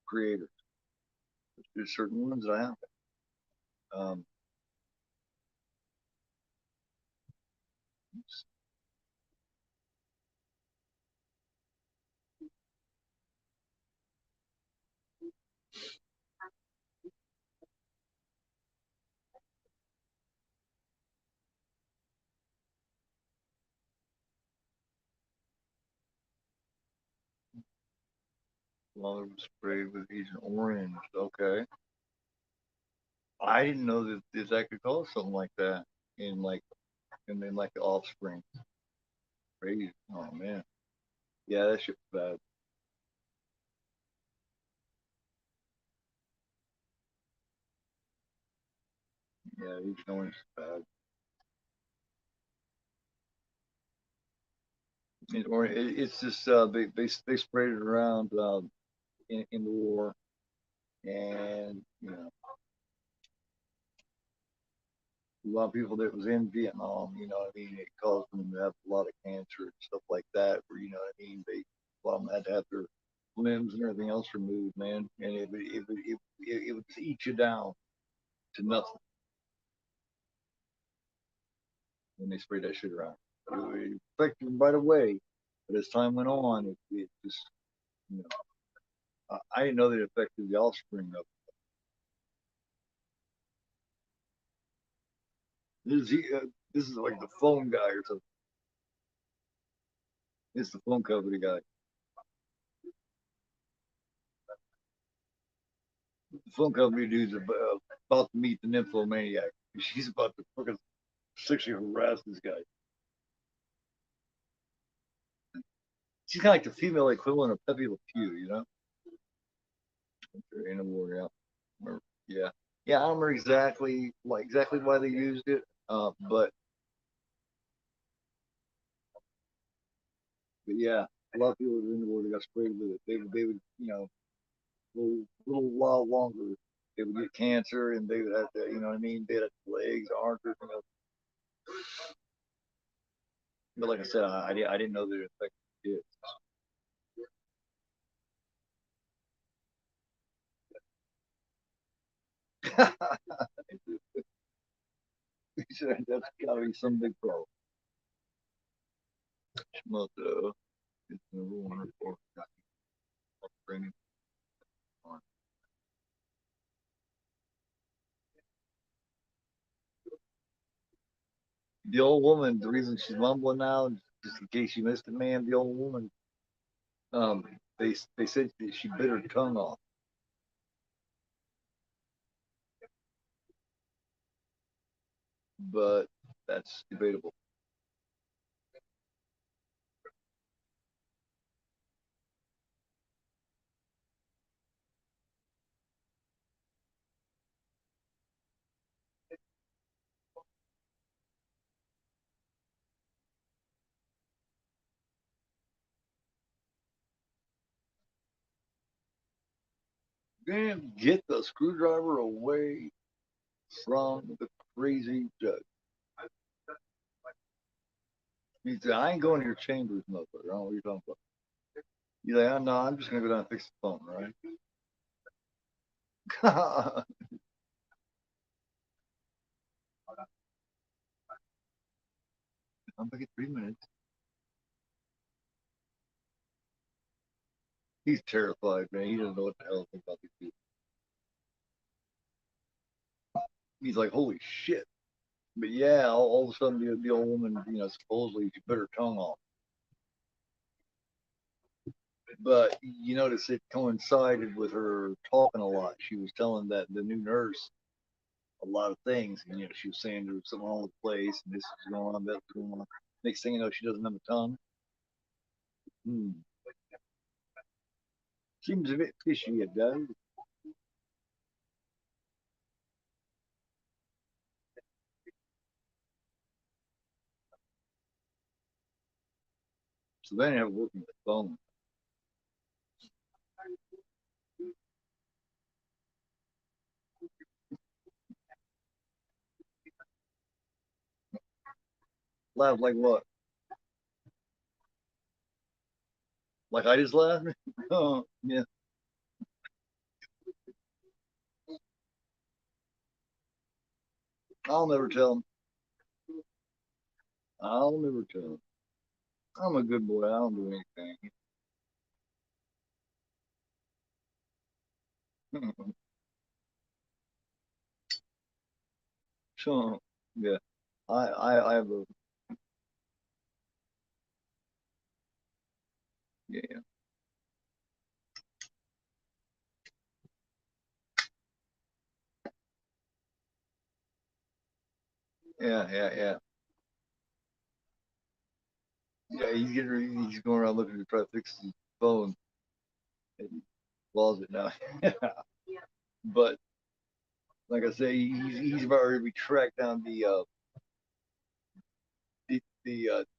creators. There's certain ones that I haven't. Um, Water was sprayed with Agent Orange. Okay, I didn't know that could cause something like that in like and then like the offspring. Crazy. Oh man. Yeah, that shit was bad. Yeah, Agent Orange is bad. It's just they sprayed it around in the war, and a lot of people that was in Vietnam, what I mean, it caused them to have a lot of cancer and stuff like that. Where what I mean, a lot of them had to have their limbs and everything else removed, man, and it would eat you down to nothing when they sprayed that shit around. It affected them right away, but as time went on, it just you know I didn't know that it affected the offspring of. This is like the phone guy or something. It's the phone company guy. The phone company dude's about to meet the nymphomaniac. She's about to fucking sexually harass this guy. She's kind of like the female equivalent of Pepe Le Pew, you know? In a war, yeah. Yeah. Yeah, I don't remember exactly why they used it, but But yeah, a lot of people in the world got sprayed with it. They would, little while longer, they would get cancer and they would have to, you know what I mean? They had legs, arms, everything else. But like I said, I didn't know that it affected kids. That's gotta be some big problem. But it's number one report. The old woman, the reason she's mumbling now, just in case you missed it, man, the old woman, um, they said that she bit her tongue off, but that's debatable. Man, get the screwdriver away from the crazy judge. He said, I ain't going to your chambers, motherfucker. I don't know what you're talking about. You're like, oh, no, I'm just going to go down and fix the phone, right? I'm back in 3 minutes. He's terrified, man. He doesn't know what the hell to think about these people. He's like, holy shit. But yeah, all of a sudden, the old woman, supposedly she bit her tongue off. But you notice it coincided with her talking a lot. She was telling that the new nurse a lot of things. And, she was saying there was something wrong with the place, and this is going on, that's going on. Next thing you know, she doesn't have a tongue. Hmm. Seems a bit fishy, it does. So they didn't have working with the phone. Laugh like what? Like I just laughed? Oh, yeah. I'll never tell him. I'll never tell him. I'm a good boy. I don't do anything. So, yeah. I have a, yeah, yeah. Yeah, he's going around looking to try to fix his phone and closet now. But like I say, he's about ready to be tracked down the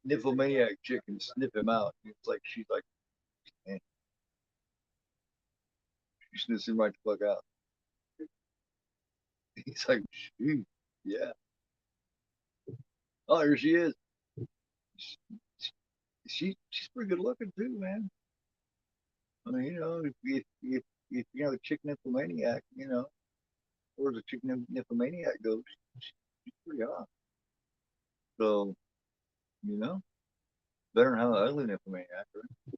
nymphomaniac chick and sniff him out. It's like she's like, man, she sniffs him right the fuck out. He's like, shoot, yeah. Oh, here she is. She's pretty good looking too, man. I mean, if you have a chick nymphomaniac, where the chick nymphomaniac goes, she's pretty hot. So, you know, better than have an ugly nymphomaniac, right?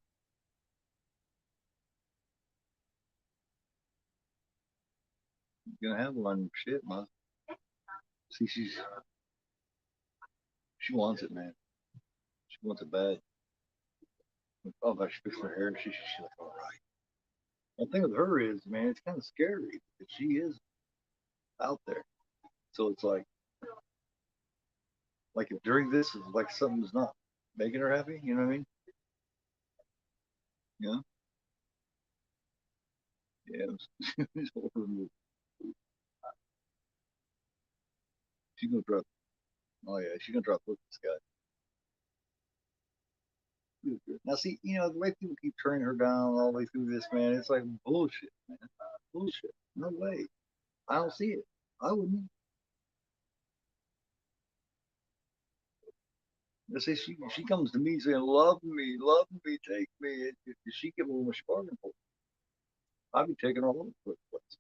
You're gonna have one shit, man. See, she wants it, man. She wants it bad. Oh, if I should fix her hair, she's like, all right. The thing with her is, man, it's kind of scary because she is out there. So it's like if during this is like something's not making her happy, you know what I mean? Yeah, yeah. It's horrible. She's gonna drop. Oh yeah, she's gonna drop with this guy. Now, see, the way people keep turning her down all the way through this, man, it's like bullshit, man. Bullshit. No way. I don't see it. I wouldn't. I say she comes to me saying, love me, take me. If she give me what she's bargaining for, I'd be taking her all over the place.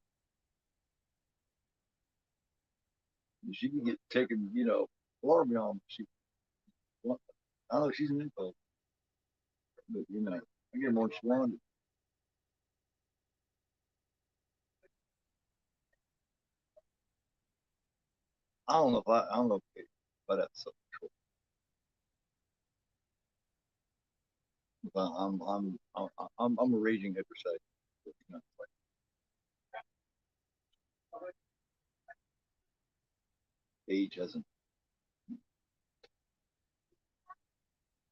She can get taken, far beyond. I don't know, she's an info, but I get more than I don't know if that's so control. I'm a raging heterosexual. Like age hasn't.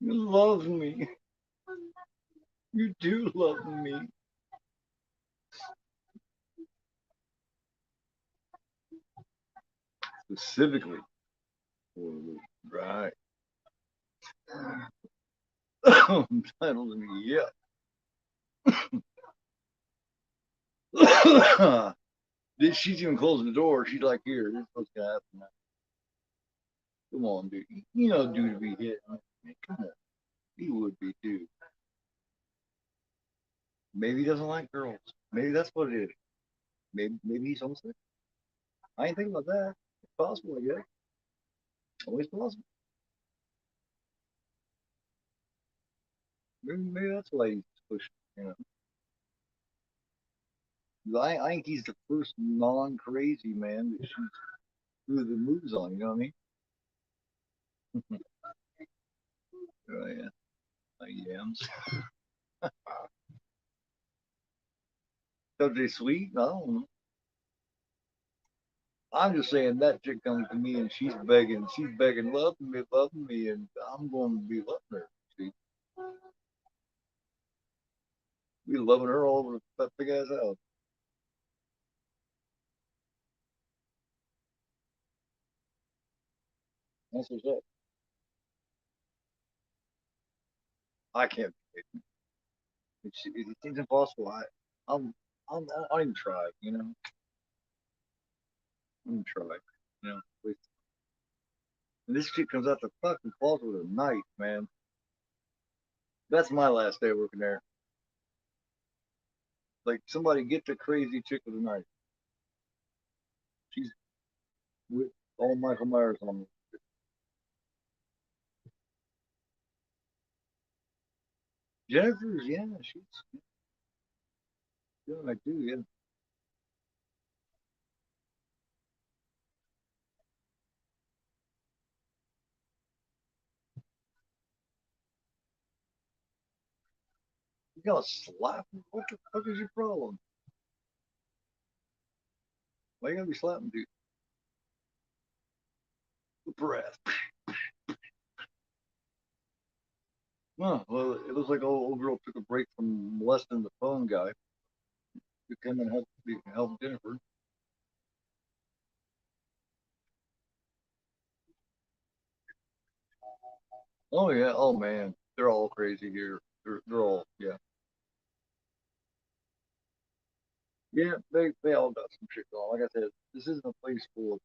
You love me. You do love me. Specifically for right. Entitled to me, yeah. She's even closing the door. She's like, here, this is what's gonna happen now. Come on, dude. Dude to be hit. I mean, come on. He would be, dude. Maybe he doesn't like girls. Maybe that's what it is. Maybe he's homesick. I ain't thinking about that. It's possible, I guess. Always possible. Maybe that's why he's pushing. I think he's the first non-crazy man that she's threw the moves on. You know what I mean? Oh, yeah, like yams. So they sweet? I don't know. I'm just saying that chick comes to me and she's begging, love me, and I'm going to be loving her. See, we loving her all over that big ass house. That's what's up. I can't. It's impossible. I'm, I'll even try. I'm gonna try. You know, and this chick comes out the fucking closet with a knife, man. That's my last day working there. Like somebody get the crazy chick with a knife. She's with all Michael Myers on me. Jennifer's, yeah, yeah, I do, yeah. You gotta slap him. What the fuck is your problem? Why you gotta be slapping dude? The breath. No, well, it looks like old girl took a break from molesting the phone guy to come and help Jennifer. Oh yeah, oh man, they're all crazy here. They're all yeah. Yeah, they all got some shit going. Like I said, this isn't a place full of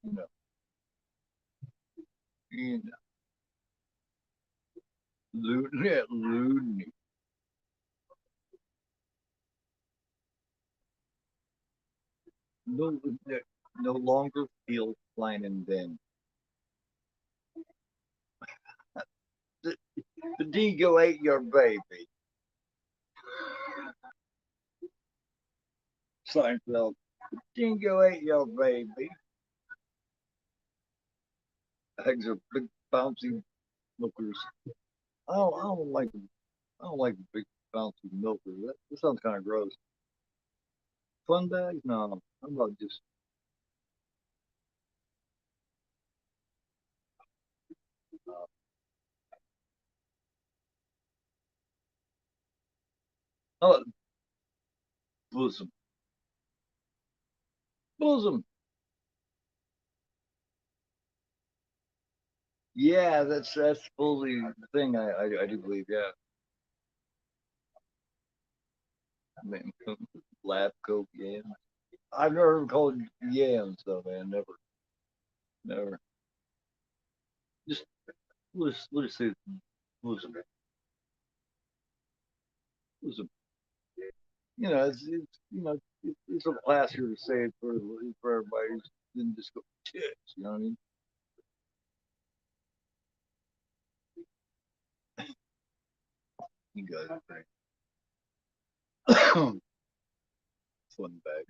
you know, yeah, loony. No, no longer feel fine and then the, the dingo ate your baby. Seinfeld, dingo ate your baby. Eggs are big bouncy milkers. I don't like big bouncy milkers. That sounds kind of gross. Fun bags? No. How about just how about bosom? Bosom. Yeah, that's fully the thing. I do believe. Yeah. Man, lab coat yams. I've never heard them called yams though, man. Never, never. Just let's say bosom, bosom. It's it's a classier to say it for everybody than just go tits. You know what I mean? You guys are great. Fun bag.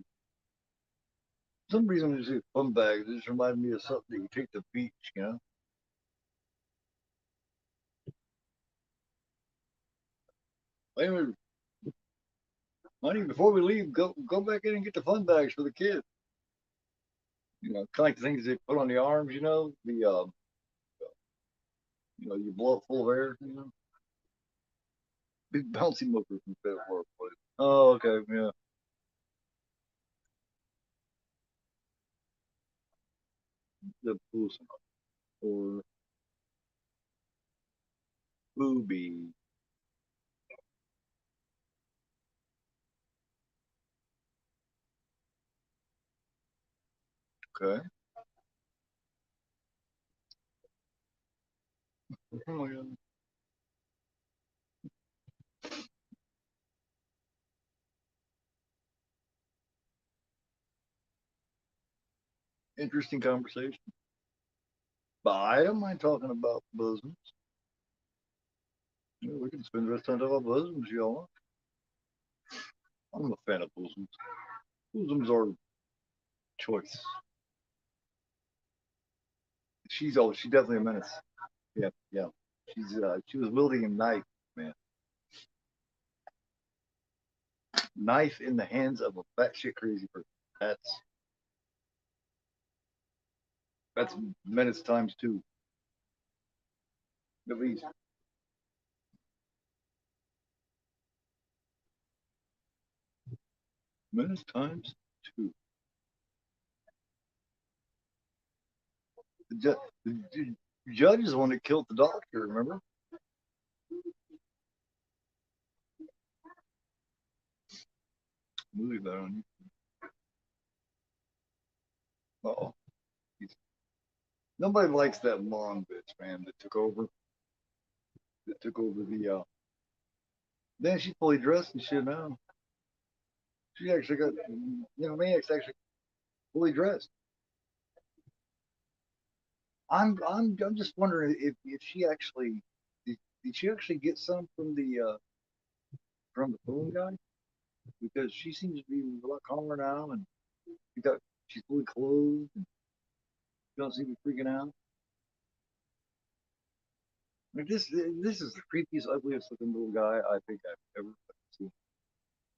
For some reason, when you say fun bag, it just reminds me of something you take to the beach. You know? Anyway, honey, before we leave, go back in and get the fun bags for the kids. Kind of like the things they put on the arms. You blow it full of air. Big bouncy motor from Fed War place. Oh, okay, yeah. The bosom or booby. Okay. Oh my God. Interesting conversation. But I don't mind talking about bosoms. We can spend the rest of the time talking about bosoms, y'all. I'm a fan of bosoms. Bosoms are choice. She's definitely a menace. Yeah, yeah. She was wielding a knife, man. Knife in the hands of a batshit crazy person. That's that's menace times two, at least. Menace times two. The judge is the one that killed the doctor. Remember? Movie about on you. Oh, nobody likes that mom bitch, man. That took over the. Then she's fully dressed and shit now. She actually got. Maniac's actually fully dressed. I'm just wondering if she actually did she actually get some from the phone guy, because she seems to be a lot calmer now, and she got she's fully clothed and she don't seem to be freaking out. Like this is the creepiest, ugliest looking little guy I think I've ever seen,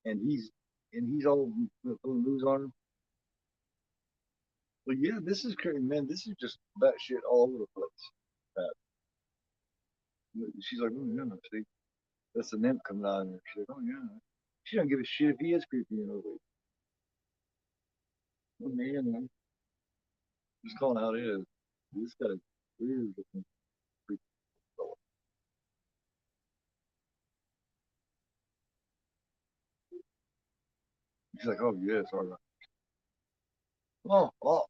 and he's all pulling moves on him. But yeah, this is crazy, man. This is just batshit all over the place. She's like, oh yeah, see, that's the nymph coming out of her. She's like, oh yeah. She don't give a shit if he is creepy and ugly. Oh man, just calling how it is. This got a weird looking freak fella. She's like, oh yes, all right. Oh,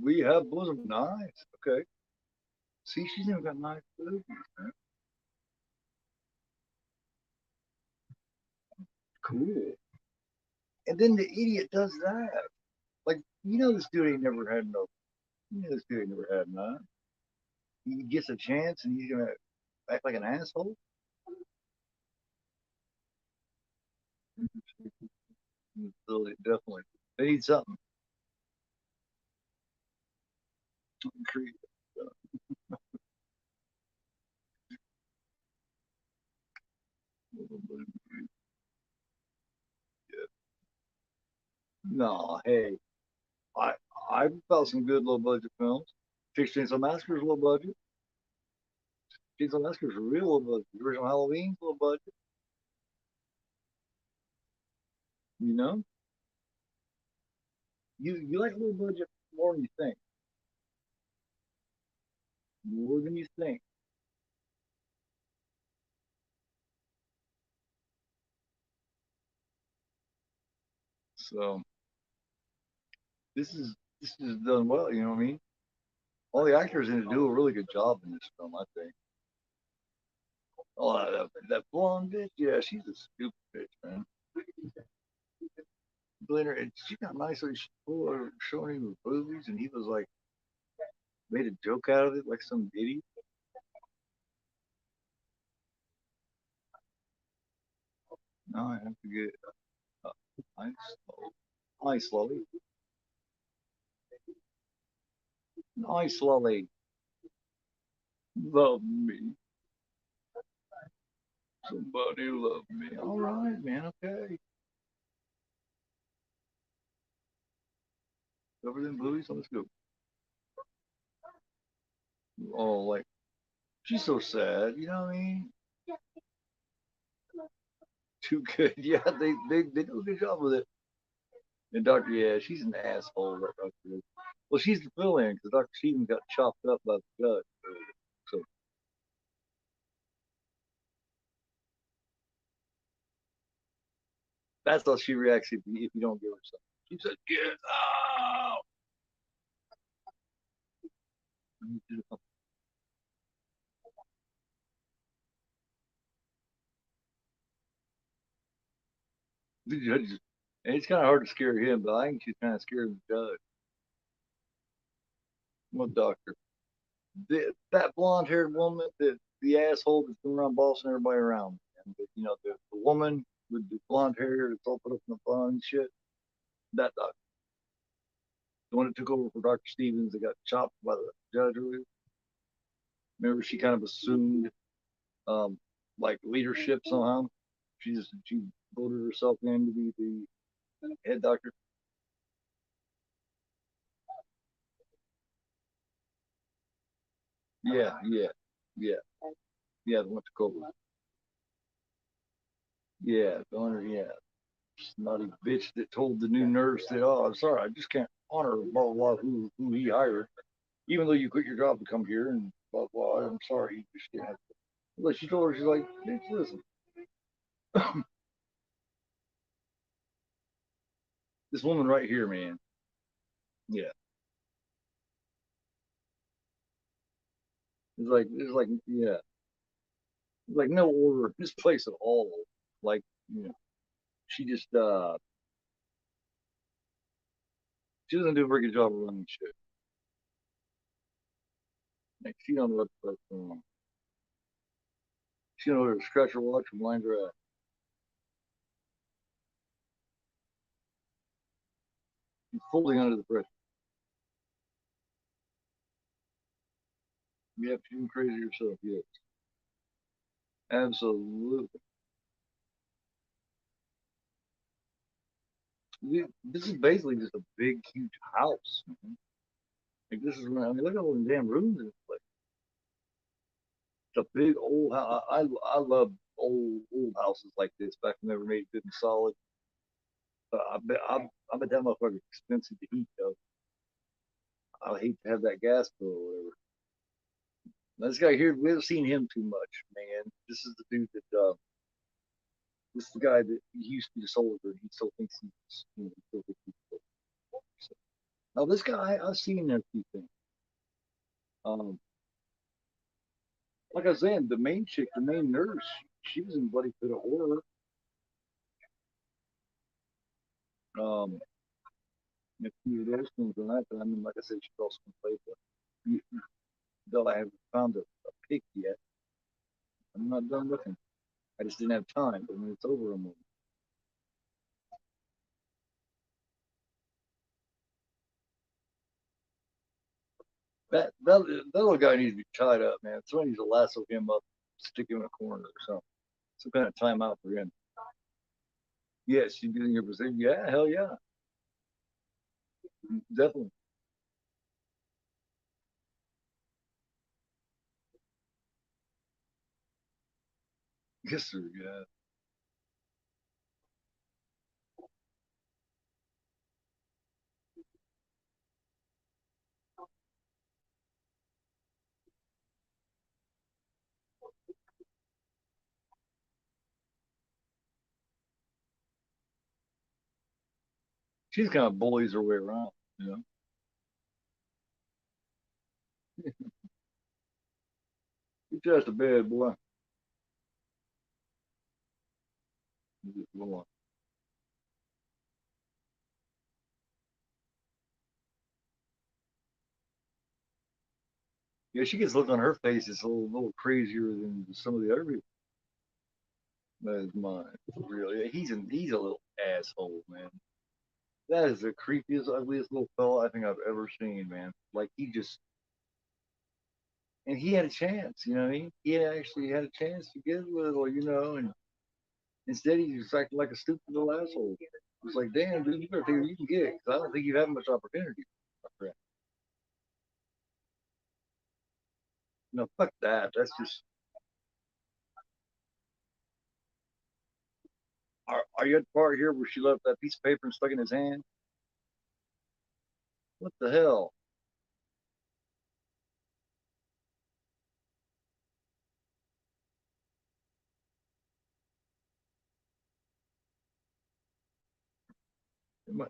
we have bosom. Nice. Okay. See, she's never got nice boobies, man. Cool. And then the idiot does that. Like, this dude ain't never had no. This dude ain't never had none. He gets a chance and he's gonna act like an asshole. So definitely, they need something. Creative. No, hey, I I felt some good low budget films. Chainsaw Massacre's low budget. Chainsaw Massacre's real low budget. The original Halloween's low budget. You know, you like low budget more than you think. More than you think. So this is done well. You know what I mean? All the actors in it do a really good job in this film, I think. Oh, that blonde bitch, yeah, she's a stupid bitch, man. Blender, and she got nice. Like, she showing him the movies, and he was like made a joke out of it, like some idiot. Now I have to get nice, nice, slowly, nice, slowly. Love me, somebody love me. All right, man. Okay, cover them booties. Let's go. Oh, like she's so sad. You know what I mean? Too good. Yeah, they do a good job with it. And Doctor, yeah, she's an asshole. That Doctor is. Well, she's the fill-in because Doctor Stevens got chopped up by the judge. So that's how she reacts if you don't give her something. She said, "Get out!" The judge, and it's kind of hard to scare him, but I think she's kind of scared of the judge. What doctor? That blonde-haired woman, the asshole that's going around bossing everybody around, and the woman with the blonde hair that's all put up in the bun and shit. That doctor, the one that took over for Doctor Stevens, that got chopped by the judge earlier. Remember, she kind of assumed um, like leadership somehow. She voted herself in to be the head doctor. Yeah, yeah, yeah, yeah. The one took over. Yeah, the owner. Yeah, snotty bitch that told the new nurse that, oh, I'm sorry, I just can't honor blah blah blah who he hired, even though you quit your job to come here and blah blah. I'm sorry, you just can't. But she told her, she's like, bitch, listen, this woman right here, man. Yeah, yeah, it's like no order in this place at all. Like, you know, she just she doesn't do a very good job of running shit. Like, she don't know what the fuck's going on. She don't know where to scratch her watch and wind her ass. She's folding under the pressure. Yep, she's crazy herself. Yes, absolutely. This is basically just a big, huge house. Man. Like this is, I mean, look at all the damn rooms in this place. It's a big old house. I love old houses like this back when they were made good and solid. I bet that motherfucker's expensive to heat though. I hate to have that gas bill or whatever. Now, this guy here, we haven't seen him too much, man. This is the dude that this is the guy that he used to be a soldier and he still thinks he's he still thinks he's so, now this guy I've seen a few things. Um, like I was saying, the main chick, the main nurse, she was in Bloody Pit of Horror. Um, a few of those things on that, but I mean, like I said, she's also played, but though I haven't found a pic yet, I'm not done looking. I just didn't have time, but when it's over, I'm over. That little guy needs to be tied up, man. Somebody needs to lasso him up, stick him in a corner or something. Some kind of timeout for him. Yes, you get in your position. Yeah, hell yeah, definitely. Yes, sir. Yeah. She's kind of bullies her way around, you know. He's just a bad boy. Yeah, she gets look on her face. It's a little crazier than some of the other people. That is mine. Really, he's a little asshole, man. That is the creepiest, ugliest little fella I think I've ever seen, man. Like he just, and he had a chance, you know what I mean? He actually had a chance to get a little, you know, and instead he just acted like a stupid little asshole. It was like, damn, dude, you better think you can get it, because I don't think you have much opportunity. No, fuck that. That's just. Are you at the part here where she left that piece of paper and stuck in his hand? What the hell? My,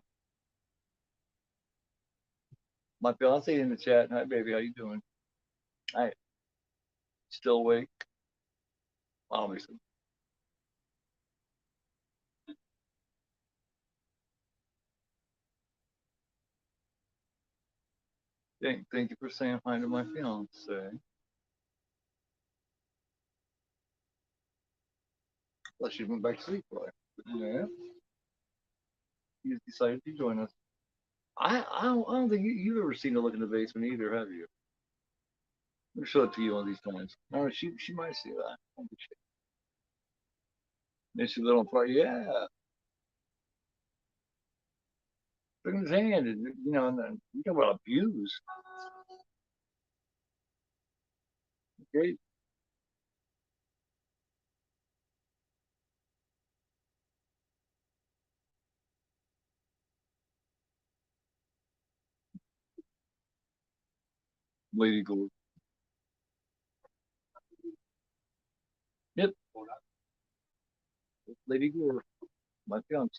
my fiance in the chat. Hi, baby. How you doing? I still awake, obviously. Thank you for saying hi to my fiance. Well, she went back to sleep, right? Yeah. You decided to join us. I don't think you've ever seen her look in the basement either, have you? I'll show it to you one of these times. No, she might see that. Then she lit on fire. Yeah, look in his hand. And, you know, and then you talk about abuse. Great Lady Gore. Yep, Lady Gore, my fiance.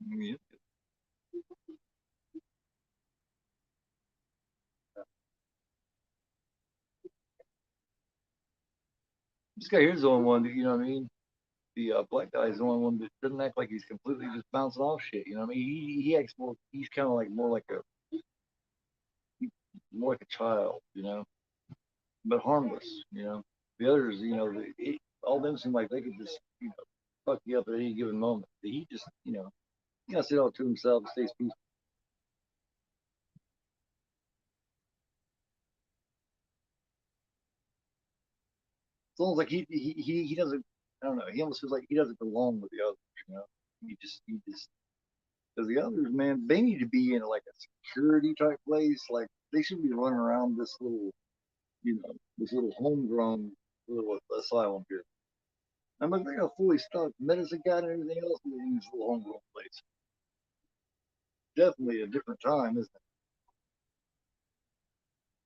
Yep. This guy here's the only one that, you know what I mean? The black guy is the only one that doesn't act like he's completely just bouncing off shit. You know what I mean? He acts more. He's kind of like more like a child. You know, but harmless. You know, the others, you know, all them seem like they could just, you know, fuck you up at any given moment. He just, you know, he got to sit all to himself and stays peaceful. It's almost like he doesn't. I don't know. He almost feels like he doesn't belong with the others. You know, he just because the others, man, they need to be in like a security type place. Like they should be running around this little, you know, this little homegrown little asylum here. I'm like, they got fully stocked medicine got and everything else in this little homegrown place. Definitely a different time, isn't it?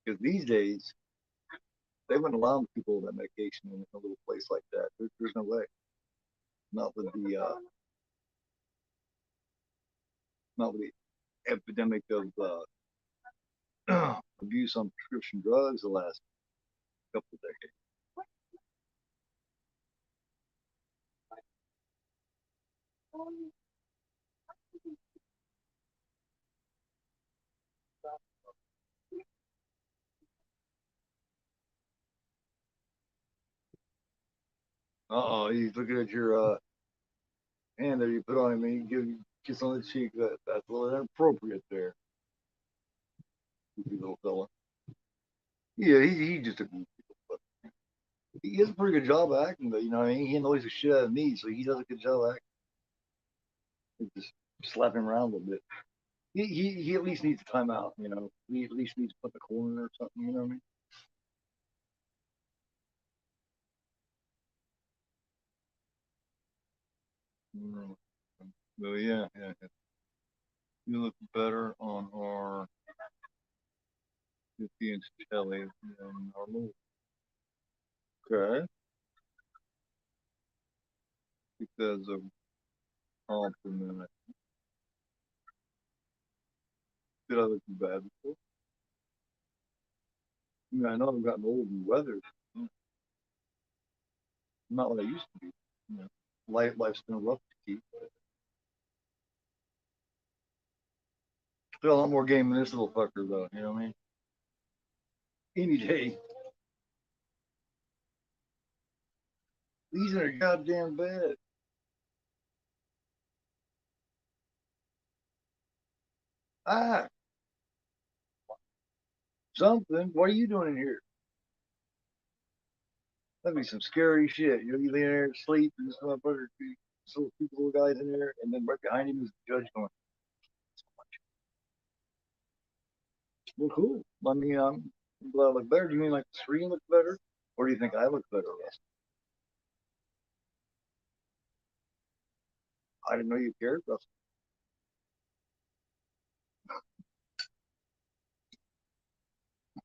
Because these days they wouldn't allow people that medication in a little place like that. There's no way. Not with the not with the epidemic of abuse on prescription drugs the last couple of decades. He's looking at your hand that you put on him and he give you a kiss on the cheek. That's a little inappropriate there, little fella. Yeah, he just a he does a pretty good job of acting, but you know, he annoys the shit out of me, so he does a good job of acting. Just slap him around a little bit. He at least needs a timeout, you know. He at least needs to put in the corner or something, you know what I mean? Well, yeah, yeah, yeah. You look better on our 50-inch telly than our move. Okay. Because of compliment. Did I look bad before? I mean, I know I've gotten old and weathered. I'm not what I used to be. You know, life's been rough to keep. Still a lot more game than this little fucker, though. You know what I mean? Any day. He's in a goddamn bed. Ah, something. What are you doing in here? That'd be some scary shit. You know, you lay there and sleep, and this motherfucker, so people guys in there, and then right behind him is the judge going, well, cool. I mean, I'm glad I look better. Do you mean like the screen looks better? Or do you think I look better, Russ? I didn't know you cared, Russ.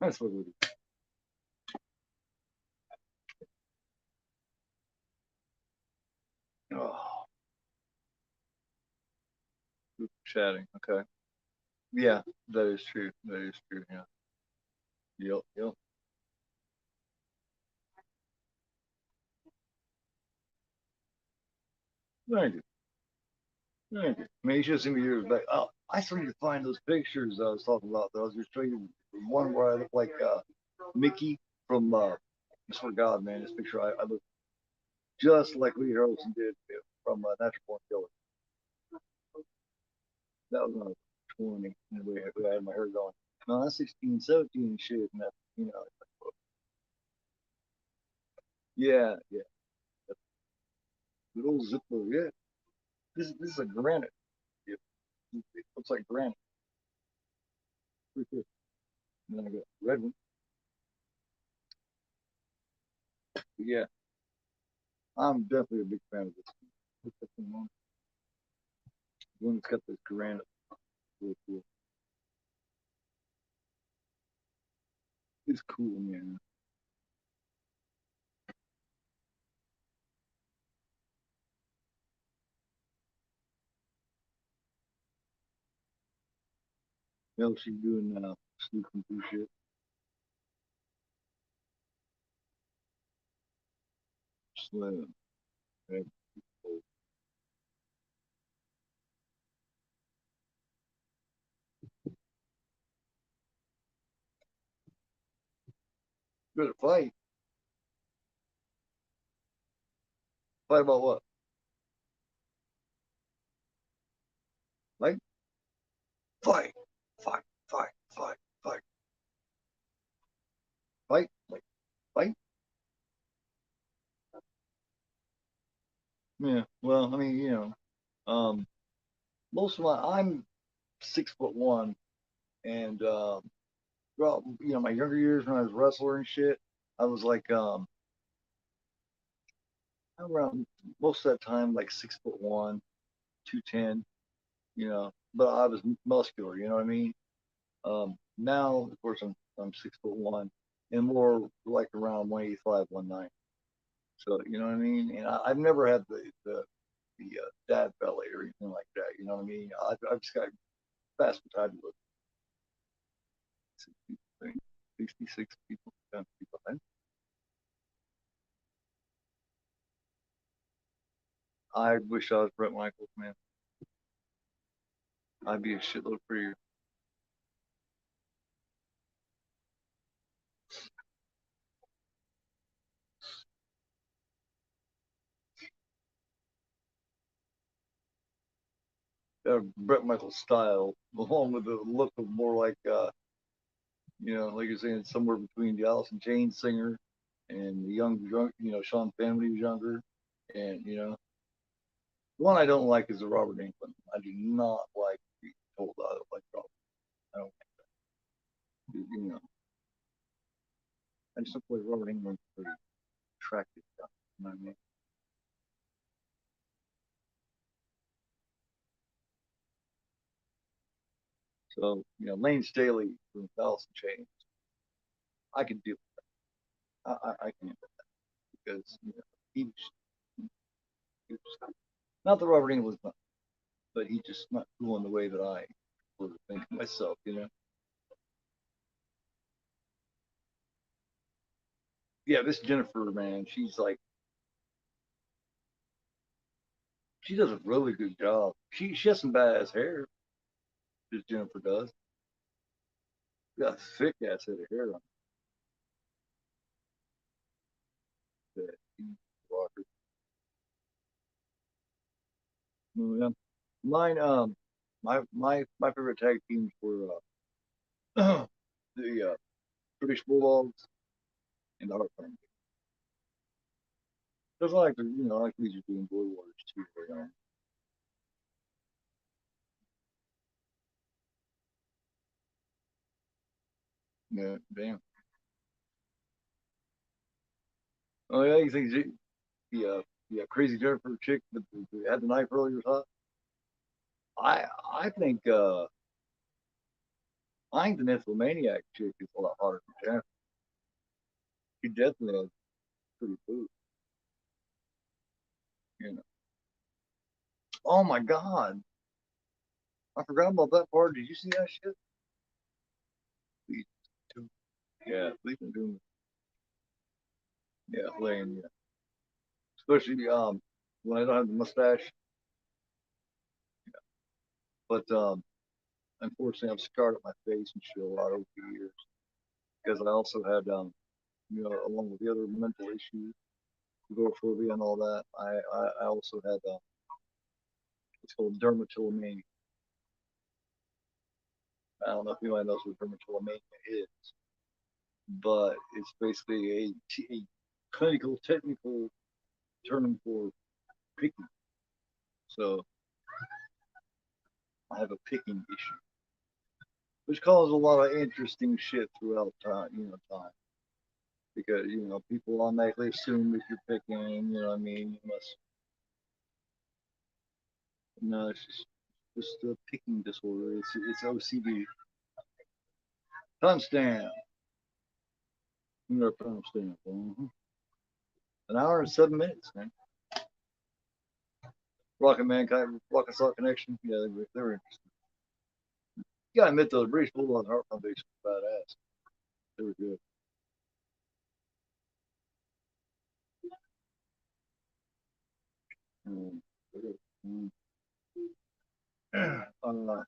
That's what we do. Oh, chatting. Okay. Yeah, that is true. That is true. Yeah. Yep. Yep. Thank you. Thank you. I mean, you should have seen me years back. Oh, I still need to find those pictures I was talking about. Though. I was just showing you one where I look like Mickey from. I swear to God, man, this picture I look just like Lee Harrelson did from Natural Born Killers. That was when I was 20. And we had my hair going. No, that's 16, 17 and shit. And that, you know, yeah, yeah. Good old zipper, yeah. This is a granite. Yeah. It looks like granite. Pretty good. And then I got a red one. But yeah, I'm definitely a big fan of this. The one that's got this granite. Really cool. It's cool, man. Hell, she's doing sneaking through shit. Slim. Right? Good fight. Fight about what? Like fight, fight, fight, fight, fight, fight, like fight. Yeah. Well, I mean, most of I'm 6'1", and throughout my younger years when I was a wrestler and shit, I was like around most of that time like 6'1", 210. But I was muscular. You know what I mean? Now, of course, I'm 6'1" and more like around 185, 190. So you know what I mean? And I've never had the dad belly or anything like that. You know what I mean? I've just got fast metabolism. 66 people, 10 people. I wish I was Brett Michaels, man. I'd be a shitload prettier. Brett Michaels style, along with the look of more like, like you're saying, somewhere between the Alice in Chains singer and the young, Sean Penn when he was younger. And, the one I don't like is the Robert England. I do not like being told I don't like Robert. I don't, you know, I just don't like Robert England's pretty attractive guy. You know what I mean? So, Lane Staley from Alice in Chains, I can deal with that. I can deal with that because he was not that Robert England's not, but he's just not cool in the way that I would think of myself. Yeah, this Jennifer, man, she does a really good job. She has some badass hair, this Jennifer does. She got a thick ass head of hair on that. Rocker. Yeah. Mine, my favorite tag teams were the British Bulldogs and the Heart Family. Because I like these doing Blue Warriors too. Yeah, damn. Oh yeah, you think the crazy Jennifer chick that had the knife earlier was hot? I I think uh I think the Nymphomaniac chick is a lot hotter than Jennifer. She definitely has pretty food. You know. Oh my god, I forgot about that part. Did you see that shit? Please, yeah, Sleeping Doom. Yeah, playing. Yeah, especially when I don't have the mustache. But unfortunately, I've scarred up my face and shit a lot over the years because I also had along with the other mental issues, agoraphobia and all that. I also had what's called dermatillomania. I don't know if anybody knows what dermatillomania is, but it's basically a clinical, technical term for picking. So I have a picking issue, which causes a lot of interesting shit throughout time. Because people automatically assume if you're picking, you know what I mean, you must. No, it's just a picking disorder. It's OCD. Timestamp. Timestamp. An hour and 7 minutes, man. Rocket Mankind, Rocket Sock Connection. Yeah, they were interesting. You gotta admit though, the British Bulldog Heart Foundation was badass. They were good. Um, um,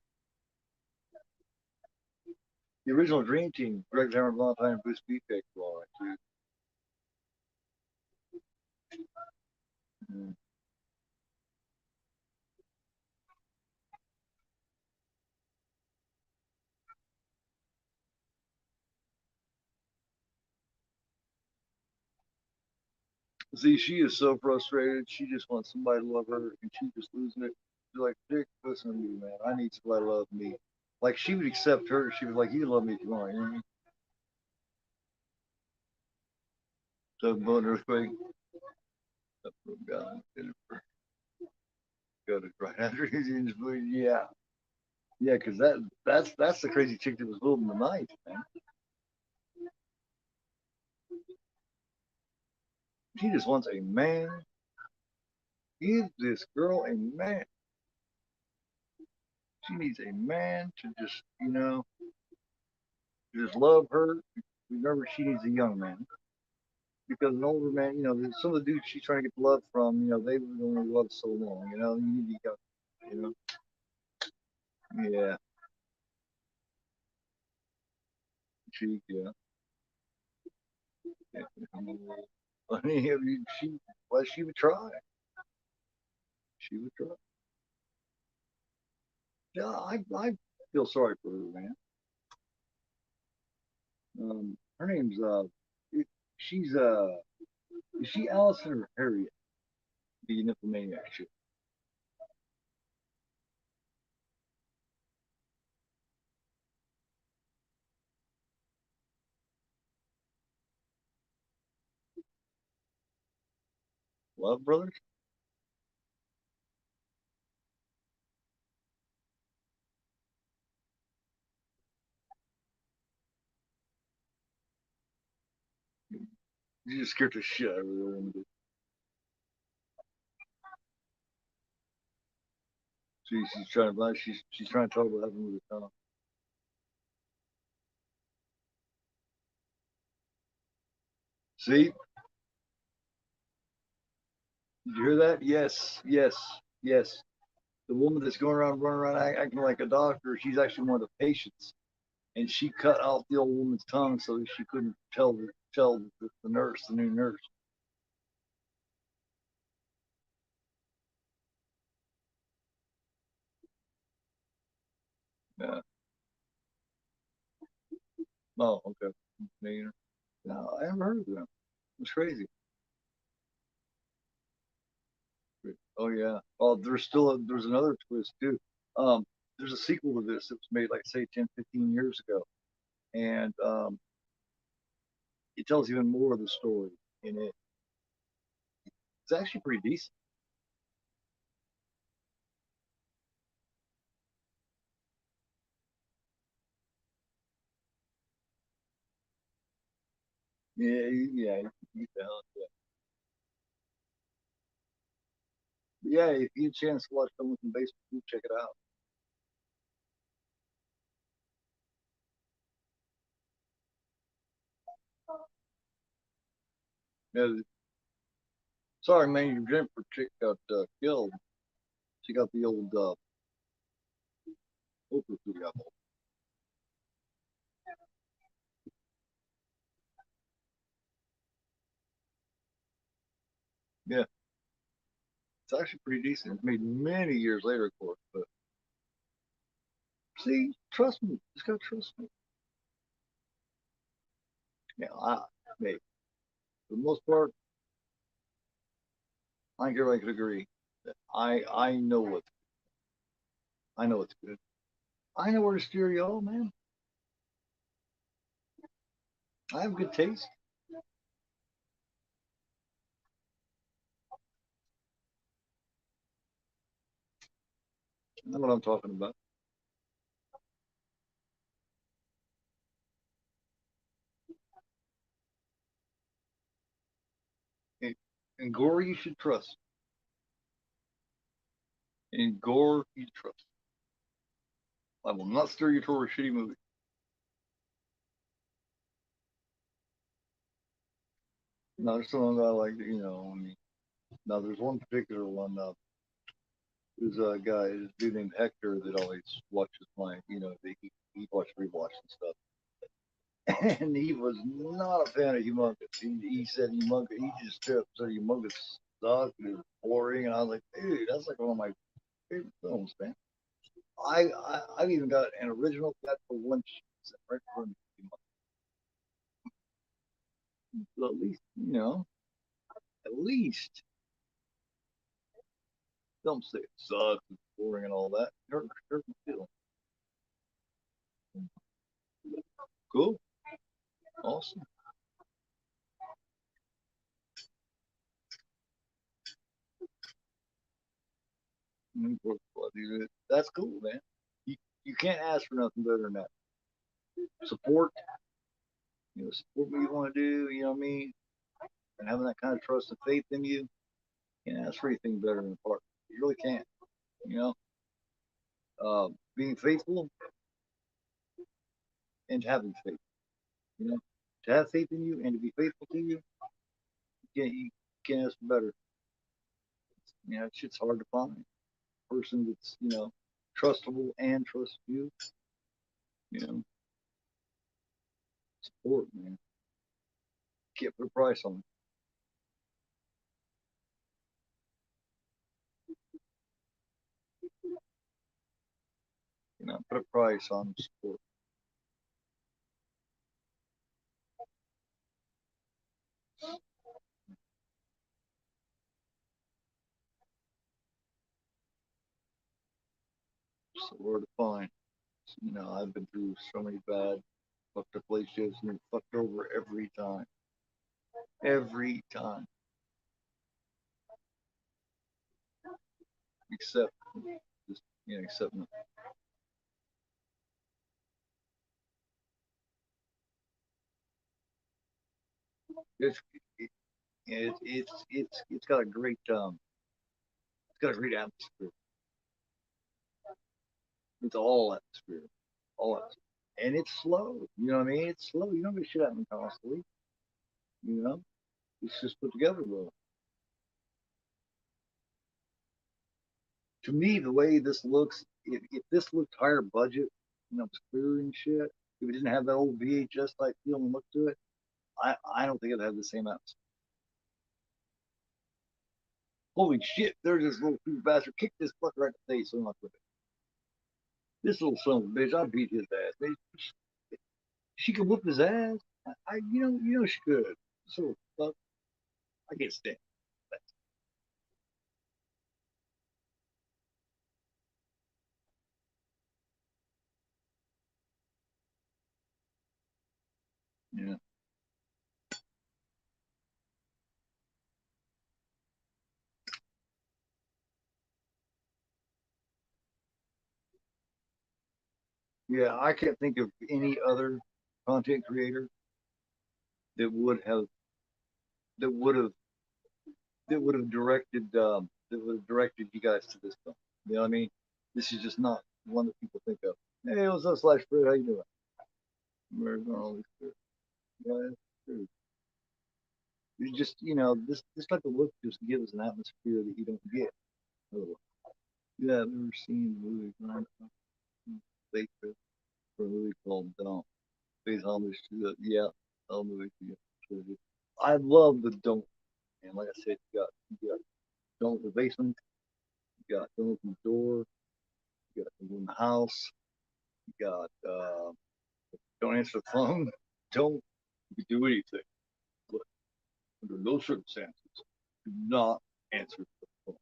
the original Dream Team, Greg Hammer, Valentine, and Bruce Beefcake were all right too. See, she is so frustrated. She just wants somebody to love her, and she's just losing it. She's like, Dick, listen to me, man. I need somebody to love me. Like, she would accept her. She was like, you can love me if you want. You know what I mean? So, bone earthquake. God, got it right after he's in his food. Yeah. Yeah, because that's the crazy chick that was holding the knife, man. She just wants a man. Give this girl a man. She needs a man to just love her. Remember, she needs a young man. Because an older man, some of the dudes she's trying to get love from, they were only loved so long, you need to go, yeah, cheek, yeah. Yeah. I mean, she would try. She would try. Yeah, I feel sorry for her, man. Her name's she's is she Allison or Harriet? The nymphomaniac chick. Love Brothers? You just scared the shit out of the woman. She's trying to she's trying to talk about having with her tongue. See? Did you hear that? Yes, yes, yes. The woman that's going around running around acting like a doctor, she's actually one of the patients. And she cut out the old woman's tongue so that she couldn't tell the nurse, the new nurse. Yeah. Oh, okay. No, I haven't heard of them. It's crazy. Oh yeah. Oh, there's another twist too. Um, there's a sequel to this that was made like say 10, 15 years ago, and it tells even more of the story in it. It's actually pretty decent. Yeah, yeah, you tell. Yeah. But yeah, if you get a chance to watch someone from basement, check it out. Yeah, sorry, man, your Jennifer chick got killed. She got the old Oprah food apple. Yeah, it's actually pretty decent. It's made many years later, of course, but see, trust me, just gotta trust me. Yeah, hey, for the most part, I think everybody could agree that I know what's good. I know where to steer you all, man. I have good taste. I know what I'm talking about. And, and Gore, you should trust. And Gore, you trust. I will not steer you toward a shitty movie. No, there's some I like, I mean, now there's one particular one. There's a guy, this dude named Hector that always watches my, he watches rewatch and stuff. And he was not a fan of Humongous. He said Humongous, he just straight up said Humongous sucked. It was boring. And I was like, dude, that's like one of my favorite films, man. I've even got an original cut for one right for me. So at least, at least don't say it sucks, it's boring and all that. Hurt my feelings. Cool. Awesome. That's cool, man. You, you can't ask for nothing better than that. Support, support what you want to do, you know what I mean? And having that kind of trust and faith in you, can't ask for anything better than a partner. You really can't, you know? Being faithful and having faith, you know? To have faith in you and to be faithful to you, you can't ask for better. It's shit's hard to find. A person that's, trustable and trusts you, you know, support, man. Can't put a price on it. Put a price on support. So where to find. I've been through so many bad fucked up relationships and been fucked over every time. Every time. Except just except it's It's got a great it's got a great atmosphere. It's all atmosphere, all atmosphere. And it's slow. You know what I mean? It's slow. You don't get shit happening constantly. You know, it's just put together well. To me, the way this looks, if this looked higher budget, you know, it's clearer and shit. If it didn't have that old VHS type feel and look to it, I don't think it'd have the same atmosphere. Holy shit! There's this little stupid bastard. Kick this fucker right in the face. So I'm not with it. This little son of a bitch. I beat his ass. Man. She could whoop his ass. You know, she could. So fuck. I can't stand that. Yeah. Yeah, I can't think of any other content creator that would have that would have that would have directed you guys to this film. You know what I mean? This is just not one that people think of. Hey, what's up, Slash Fred? How you doing? Where's all this shit? Yeah, it's true. You just, you know, this type of look just gives an atmosphere that you don't get. Otherwise. Yeah, I've never seen the movie. Fake for a movie called Don't. Pays homage to the all movie to you. I love the Don't. And like I said, you got Don't the basement, you got Don't open the door, you got Don't in the house, you got Don't answer the phone, Don't do anything. But under no circumstances, do not answer the phone.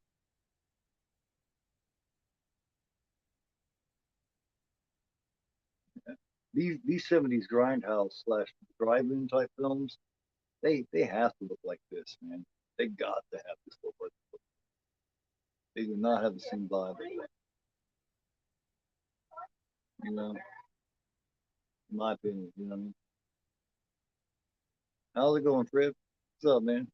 These 70s grindhouse slash drive-in type films, they have to look like this, man. They got to have this look like this. They do not have the same vibe, you know, in my opinion, you know what I mean? How's it going, Fred? What's up, man?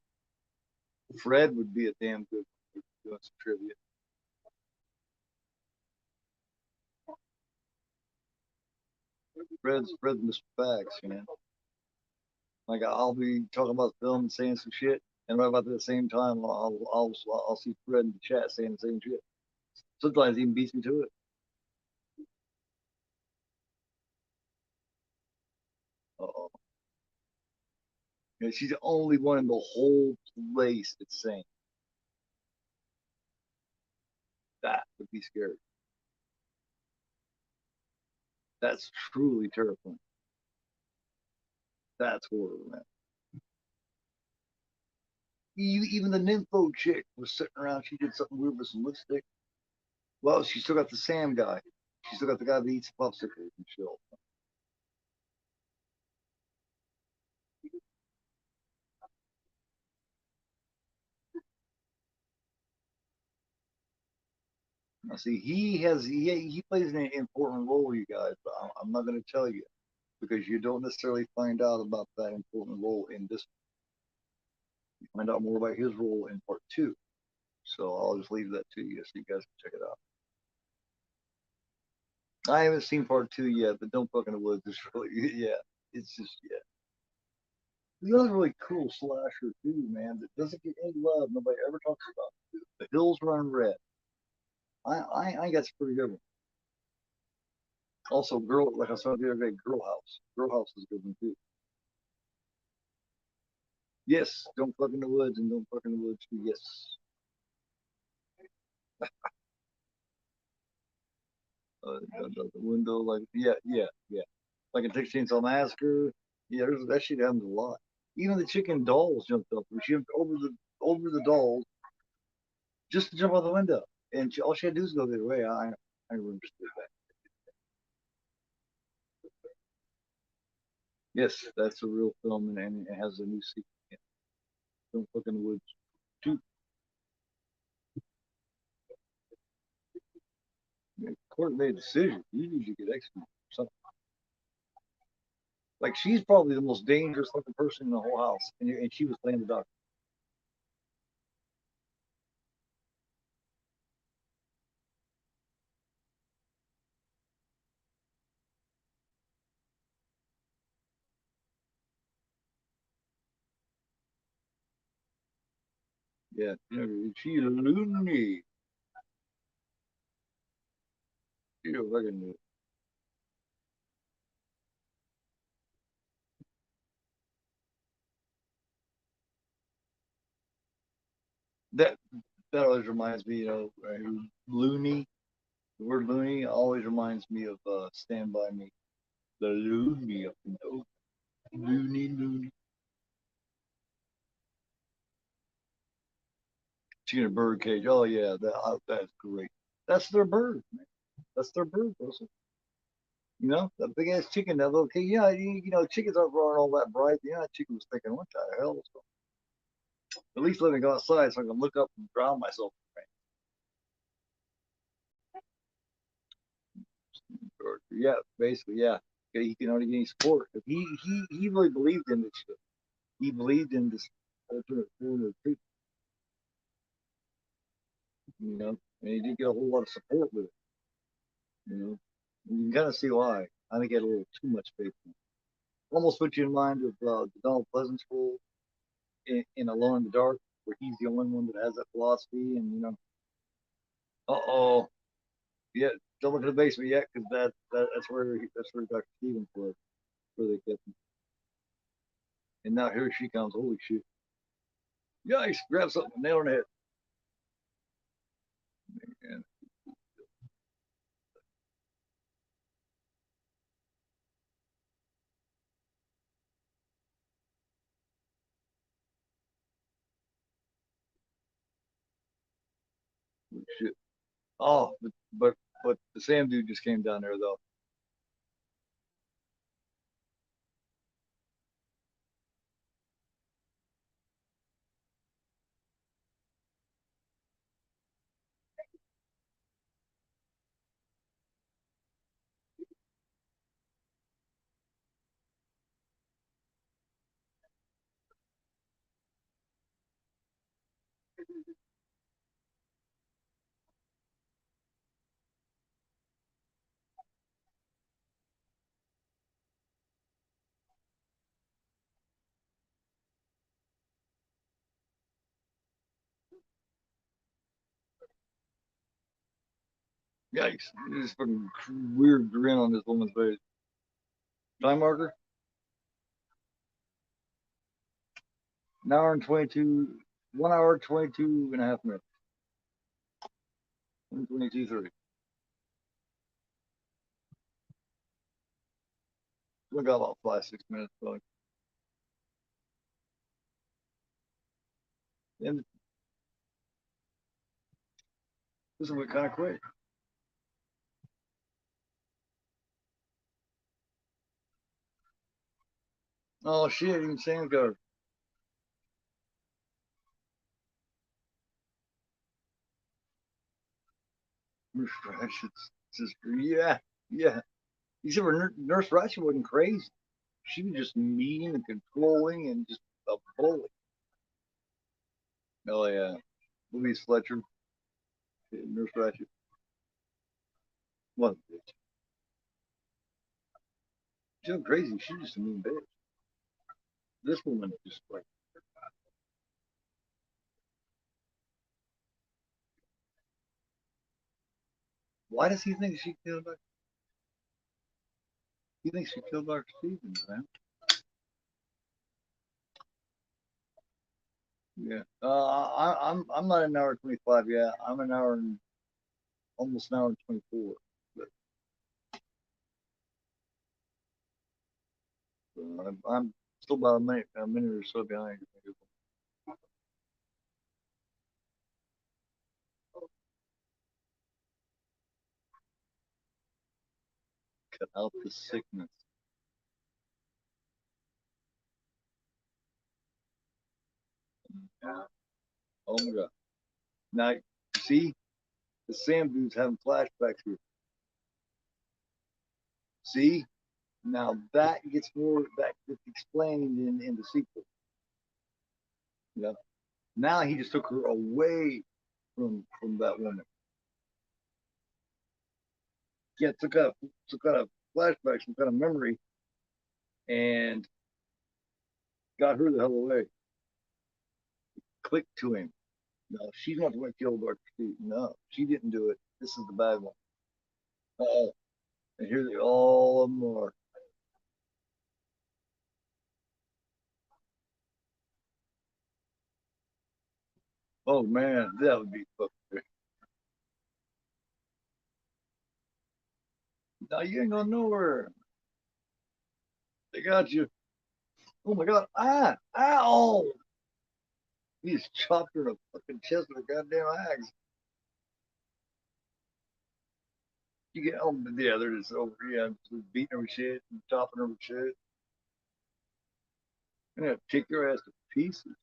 Fred would be a damn good one doing some trivia. Fred's Mr. Facts, man. Like I'll be talking about the film and saying some shit, and right about the same time, I'll see Fred in the chat saying the same shit. Sometimes he even beats me to it. Uh-oh. You know, she's the only one in the whole place that's saying that would be scary. That's truly terrifying. That's horror, man. Even the nympho chick was sitting around. She did something weird with some lipstick. Well, she still got the Sam guy. She still got the guy that eats popsicles and shit. Now, see, he plays an important role, you guys, but I'm not going to tell you because you don't necessarily find out about that important role in this. You find out more about his role in part two. So I'll just leave that to you so you guys can check it out. I haven't seen part two yet, but Don't Fuck in the Woods is really, yeah, it's just, yeah. Another really cool slasher too, man, that doesn't get any love. Nobody ever talks about it. The Hills Run Red. I think that's a pretty good one. Also, girl, like I saw the other day, Girl House. Girl House is a good one too. Yes, Don't Fuck in the Woods and Don't Fuck in the Woods too. Yes. The window, like, yeah. Like in Texas Chainsaw Massacre. Yeah, that shit happens a lot. Even the chicken dolls jumped up. She jumped over the dolls just to jump out the window, and all she had to do was go the other way. I understood that. Yes, that's a real film, and it has a new sequel. Yeah. Don't Fuck in the Woods. Two court made a decision. You need to get executed or something. Like she's probably the most dangerous looking person in the whole house, and she was playing the doctor. Yeah, she loony. She a fucking that that always reminds me, loony. The word loony always reminds me of Stand By Me. The loony up in the open. Loony, loony. Chicken and bird cage. Oh yeah, that's great. That's their bird, man. That's their bird, Russell. That big ass chicken, that little kid. Yeah, chickens aren't growing all that bright. Yeah, that chicken was thinking, what the hell? So at least let me go outside so I can look up and drown myself. Yeah, basically, yeah. He can only get any support. He really believed in this shit. He believed in this alternate form of treatment, and he didn't get a whole lot of support with it. You can kind of see why. I think he had a little too much faith in it. Almost put you in mind of the Donald Pleasance role in Alone in the Dark, where he's the only one that has that philosophy, and oh, yeah, don't look in the basement yet, because that's where Dr. Stevens was, where they kept him. And now here she comes. Holy shit! Yikes! Grab something, nail in the head. And shit. Oh, but the Sam dude just came down there though. Yikes! This fucking weird grin on this woman's face. Time marker? An hour and 22, 1 hour, 22 and a half minutes. 122, 3. We got about 5, 6 minutes, probably. And this one went kind of quick. Oh shit, even Sam's got her. Nurse Ratchet's sister. Yeah, yeah. You see, Nurse Ratchet wasn't crazy. She was just mean and controlling and just a bully. Oh yeah. Louise Fletcher, Nurse Ratchet. What a bitch. She's not crazy. She's just a mean bitch. This woman is just like, why does he think she killed her? He thinks she killed Dr. Stevens, man. Yeah. I'm not an hour 25 yet. I'm an hour and almost an hour and 24. But I'm still about a minute or so behind. Cut out the sickness. Yeah. Oh my god. Now, you see, the Sam dude's having flashbacks here. See, now that gets explained in the sequel. Yeah. Now he just took her away from that woman. Yeah, took out a flashback, some kind of memory, and got her the hell away. Clicked to him. No, she's not the one that killed Dr. Steve. No, she didn't do it. This is the bad one. And here they all of them are. Oh man, that would be fucking. No, you ain't going nowhere. They got you. Oh my god. Ah, ow. He just chopped her in the fucking chest with a goddamn axe. You get oh yeah, they're just over yeah, just beating her with shit and chopping her with shit. And gonna take your ass to pieces.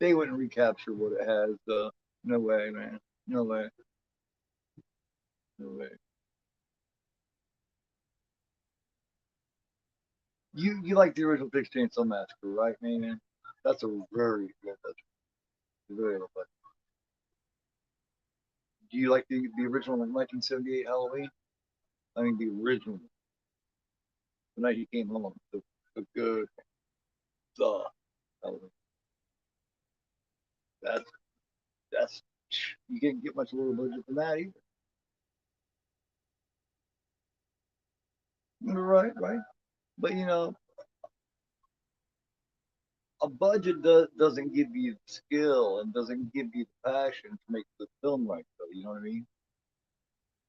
They wouldn't recapture what it has. No way, man. No way. No way. You like the original Texas Chainsaw Massacre, right, man? That's a very good. That's very good. Do you like the original 1978 Halloween? I mean, the original, the night he came home, the good Halloween. That's that's you can't get much lower budget than that either. Right, right. But a budget doesn't give you the skill and doesn't give you the passion to make the film right, though. You know what I mean?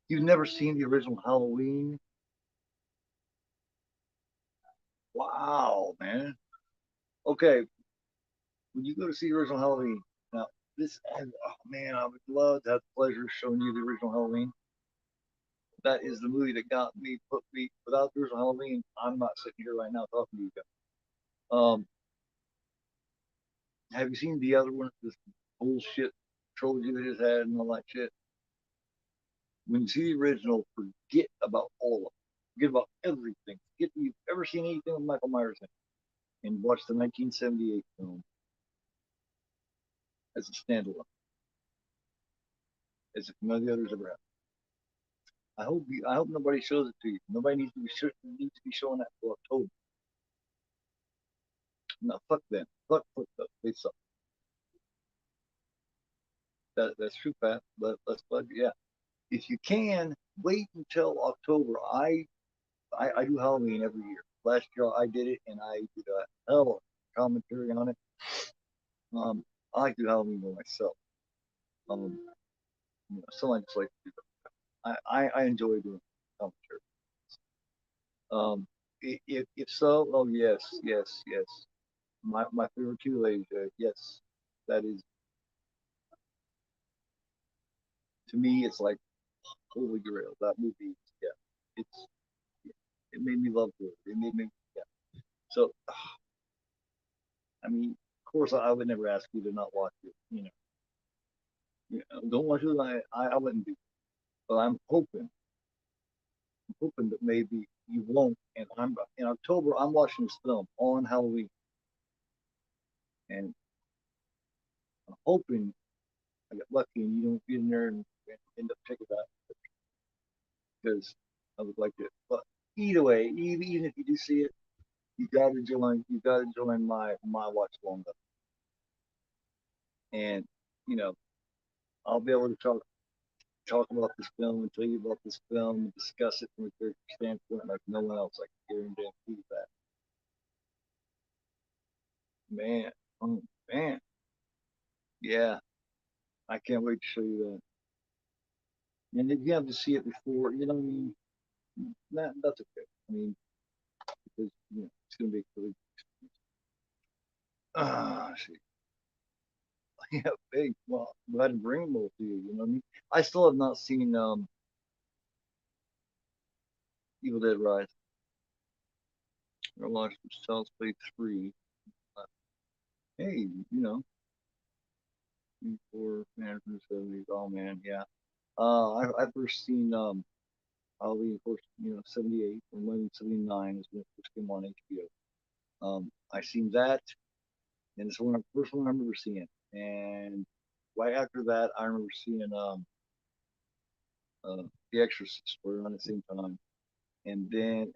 You've never seen the original Halloween? Wow, man. Okay, when you go to see the original Halloween, now oh man, I would love to have the pleasure of showing you the original Halloween. That is the movie that got me, put me, without the original Halloween, I'm not sitting here right now talking to you guys. Have you seen the other one? This bullshit trilogy that it had and all that shit. When you see the original, forget about all of it. Forget about everything. Forget that you've ever seen anything with Michael Myers in it, and watch the 1978 film as a standalone, as if none of the others ever happened. I hope nobody shows it to you. Nobody needs to be showing that for October. No, fuck them. Fuck them. They suck. That's true, Pat. But yeah, if you can wait until October. I do Halloween every year. Last year I did it, and I did a hell of a commentary on it. I like to do Halloween by myself. Um, some I just like to do. I enjoy doing commentary. If so, oh yes, yes, yes. My favorite two ladies. Yes, that is to me. It's like holy grail. That movie. Yeah, it's it made me love it. It made me yeah. So I mean, of course, I would never ask you to not watch it. Don't watch it. I wouldn't do. But I'm hoping that maybe you won't. And I'm in October. I'm watching this film on Halloween, and I'm hoping I get lucky and you don't get in there and end up taking that because I would like to. But either way, even if you do see it, you got to join. You got to join my watch along, and you know I'll be able to talk about this film and tell you about this film and discuss it from a character standpoint like no one else. I can guarantee that. Man, oh man, yeah, I can't wait to show you that. And if you have to see it before, I mean, that's okay. I mean, because it's gonna be really. See, yeah, big. Well, I'm glad to bring them both to you. You know what I mean? I still have not seen Evil Dead Rise. I watched Child's Play 3. Uh, hey, for man from the 70s. Oh man, yeah. I first seen Halloween, of course, 78 from 1979 is when it first came on HBO. I seen that, and it's one of the first one I remember seeing. And right after that, I remember seeing The Exorcist were on the same time, and then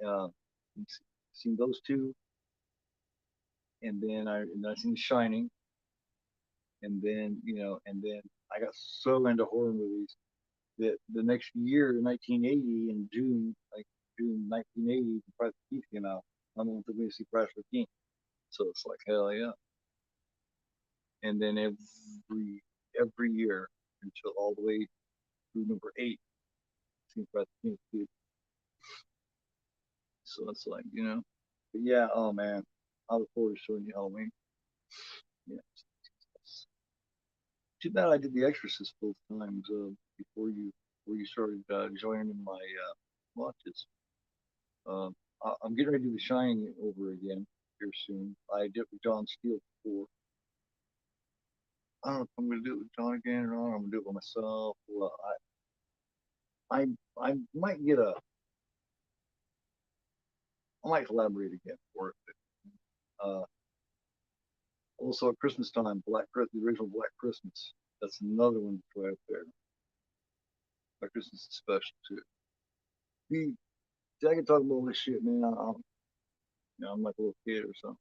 seen those two, and then I seen Shining, and then and then I got so into horror movies that the next year, 1980, in June, like June 1980, Friday the 13th came out. I'm going to see Friday the 13th, so it's like hell yeah. And then every year until all the way through number 8, seeing Friday the 13th. So it's like but yeah, oh man, I look forward to showing you Halloween. Yeah. Too bad I did The Exorcist both times before you started joining my watches. Um, I'm getting ready to do The Shining over again here soon. I did it with John Steele before. I don't know if I'm going to do it with John again or not. I'm going to do it by myself. Well, I might get a I might collaborate again for it. Uh, Also at Christmas time, the original Black Christmas. That's another one to try up there. Black Christmas is special too. We, I can talk about all this shit, man. I'm like a little kid or something.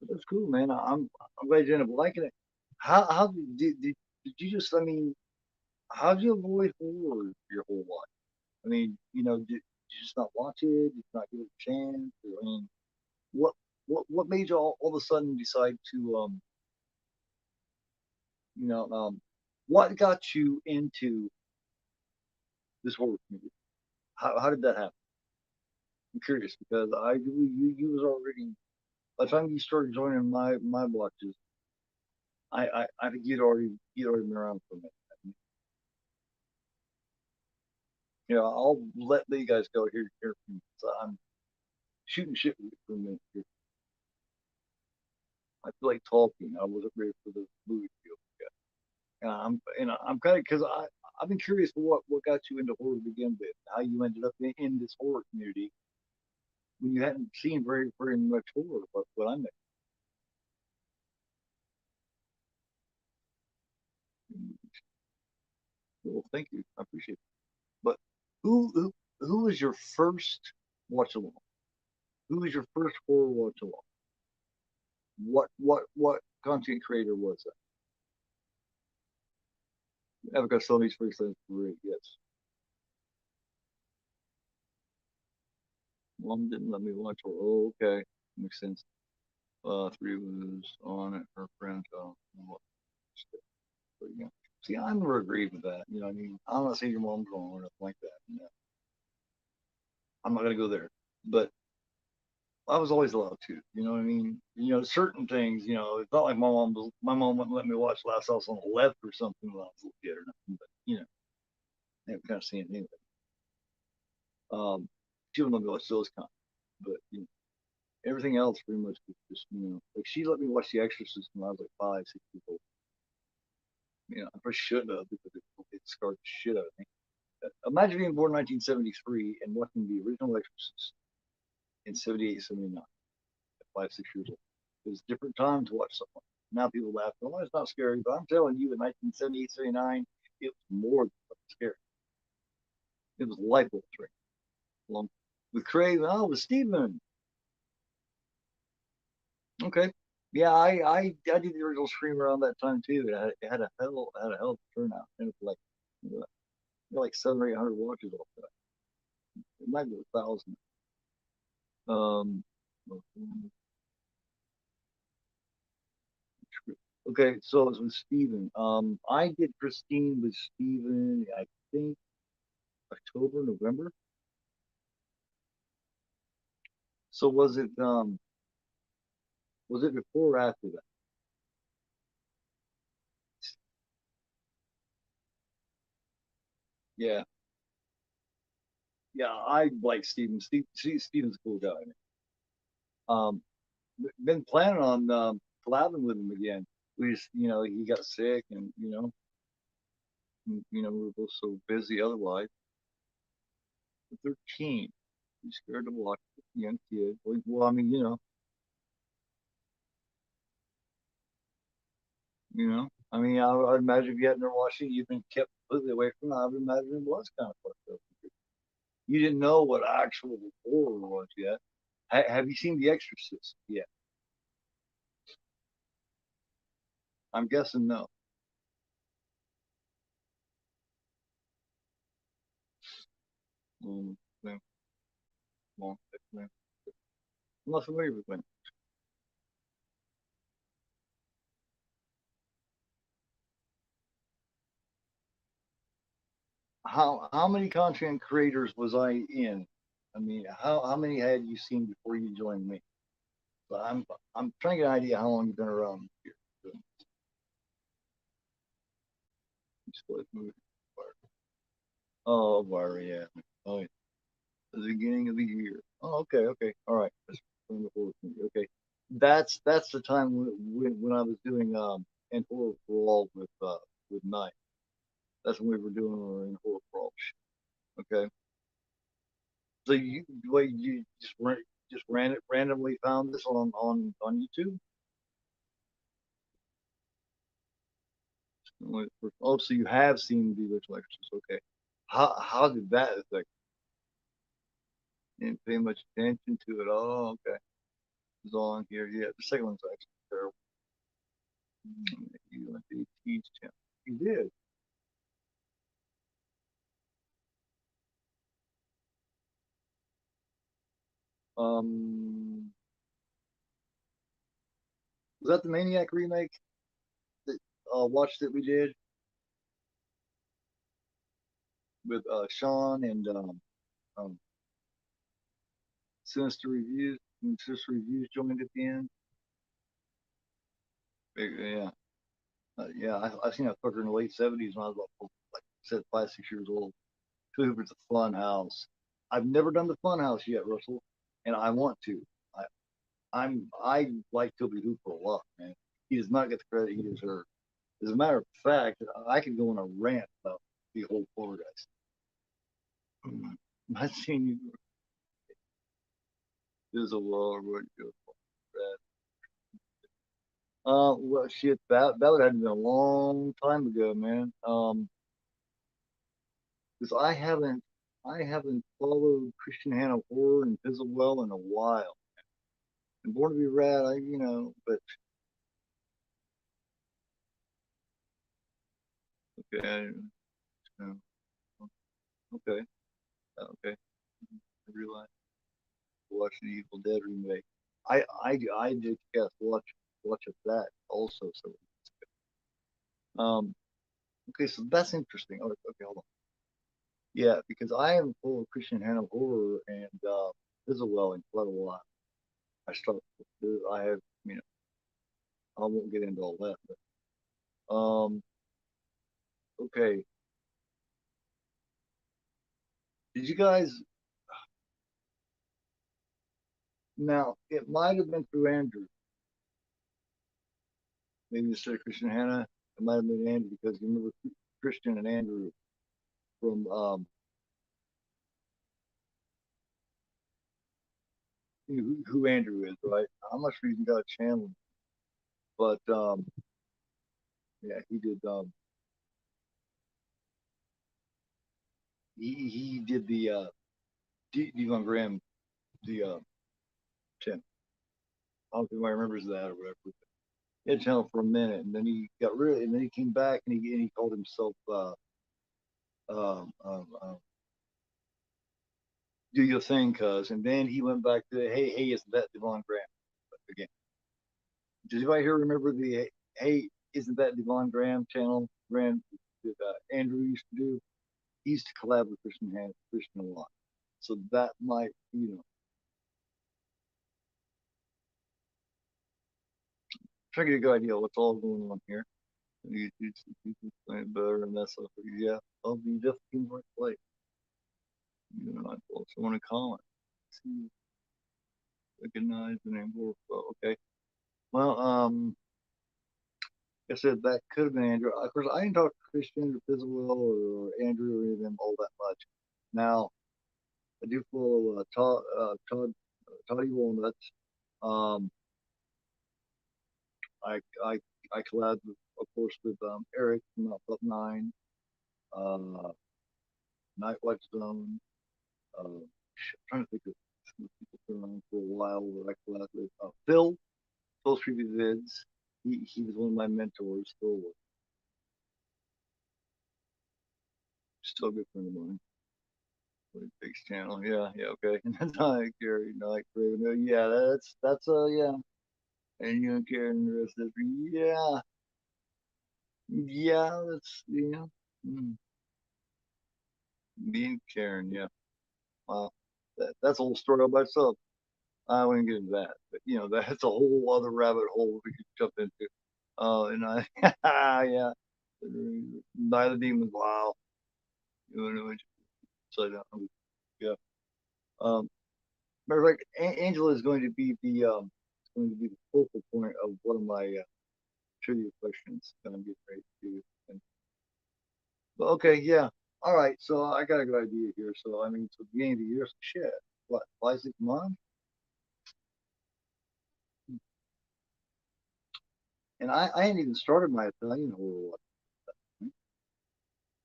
But that's cool, man. I'm glad you ended up liking it. How did you just? I mean, how did you avoid horror your whole life? I mean, did you just not watch it? Did you not give it a chance? I mean, what what made you all of a sudden decide to you know what got you into this horror movie? How did that happen? I'm curious because I believe you was already by the time you started joining my watches, I think you'd already been around for a minute. I'll let you guys go here from me. So I'm shooting shit with you for a minute here. I feel like talking. I wasn't ready for the movie field yet. And I'm kind of because I've been curious for what got you into horror to begin with, how you ended up in this horror community when you hadn't seen very much horror. But what I meant. Well, thank you. I appreciate it. But who was your first watch along? Who was your first horror watch along? What content creator was that? Abigail Sony's first time great, yes. Mom didn't let me watch her. Oh, okay. Makes sense. Three was on it, her friend. But, yeah. See, I never agreed with that. I mean, I'm not saying your mom's wrong or nothing like that. I'm not gonna go there. But I was always allowed to. You know what I mean? Certain things. It's not like my mom wouldn't let me watch Last House on the Left or something when I was a little kid or nothing. But I haven't kind of seen it anyway. She wouldn't let me watch those kind. But everything else pretty much was just like she let me watch The Exorcist when I was like 5, 6 years old. I probably shouldn't have because it scarred the shit out of me. Imagine being born in 1973 and watching the original Exorcist in 78, 79 at 5, 6 years old. It was a different time to watch something. Now people laugh, oh, it's not scary. But I'm telling you, in 1978, 79, it was more than scary. It was life altering. Along with Craig, oh, with Stephen. Okay. Yeah, I did the original Scream around that time too. It had a hell of a turnout. And it was like 700 or 800 watches off that. It might be 1,000. Um, okay, so it was with Steven. I did Christine with Steven, I think October, November. So was it before or after that? Yeah. Yeah, I like Steven. Steven's a cool guy. Um, been planning on collabing with him again. We just, he got sick, and we were both so busy otherwise. 13. You're scared to watch it. Young kid. Well, I mean, I mean, I imagine if you hadn't watched it, you've been kept completely away from it. I would imagine it was kind of fucked up. You didn't know what actual horror was yet. Have you seen The Exorcist yet? I'm guessing no. Um, no, no, no. I'm not familiar with them. How many content creators was I in? I mean, how many had you seen before you joined me? So I'm trying to get an idea how long you've been around here. Split movie. Oh, Bar, yeah. Oh, yeah. The beginning of the year. Oh, okay, okay, all right. Okay, that's the time when I was doing in horror for all with Night. That's when we were doing our in horror for all. Okay, so you just randomly found this on YouTube. Oh, so you have seen the original Exorcist. Okay, how did that affect? You didn't pay much attention to it. Oh, okay. It's on here. Yeah, the second one's actually terrible. You went to teach him. You did. Was that the Maniac remake that watch that we did with Sean and um, Sinister Reviews? And Sinister Reviews joined at the end. Yeah, yeah. I've seen that fucker in the late '70s when I was about, like I said, 5, 6 years old. Hoover's a fun house. I've never done the fun house yet, Russell, and I want to. I I like Toby Hooper a lot, man. He does not get the credit he deserves. As a matter of fact, I could go on a rant about the whole Poltergeist. I seen you. There's a law what you well, shit, that would have been a long time ago, man. Because I haven't followed Christian Hannah horror and Fizzlewell in a while. And Born to Be Rad, but okay, uh, okay, okay. I realize watching the Evil Dead remake. I did cast watch of that also. So okay, so that's interesting. Oh, okay, hold on. Yeah, because I am full of Christian Hannah horror and Fizzlewell in quite a while. I start. I have, I won't get into all that, but okay. Did you guys? Now it might have been through Andrew, maybe instead of Christian Hannah. It might have been Andrew because you remember Christian and Andrew from who Andrew is, right? I'm not sure you got a channel, but yeah, he did. He did the Devon Graham the channel. I don't know if anybody remembers that or whatever. He had a channel for a minute, and then he got rid, and then he came back and he called himself um, um, um, Do Your Thing, cuz, and then he went back to hey, it's that Devon Graham again. Does anybody here remember the hey, isn't that Devon Graham channel? Graham that Andrew used to do. He used to collab with Christian a lot, so that might try to get a good idea what's all going on here. You explain it better, and that's stuff. Yeah, I'll be definitely more play. I also want to comment. See, recognize the name. Well, okay. Well, like I said that could have been Andrew. Of course, I didn't talk to Christian or Fizzlewell or Andrew or any of them all that much. Now, I do follow Toddy Walnuts. Um, I I collabed with, of course, with Eric from Up 9, uh, Night Watch Zone. I'm trying to think of some people who've been around for a while where I collabed with Phil. Phil's Preview Vids. He was one of my mentors. Phil was still a good friend of mine. Big's channel, yeah, yeah, okay. And that's how I carry, like Raven. Yeah, that's yeah. And you and Karen the rest of it. Yeah, yeah, that's yeah. Mm, me and Karen, yeah. Wow, that's a whole story all by itself. I wouldn't get into that, but that's a whole other rabbit hole we could jump into. And I, yeah, neither demons. Wow, you know, so yeah. Um, Matter of fact, Angela is going to be the focal point of one of my trivia questions that I'm getting ready to do. But okay, yeah. All right, so I got a good idea here. So I mean, it's the beginning of the year, so shit. What, 5 6 months? And I hadn't even started my Italian horror watch.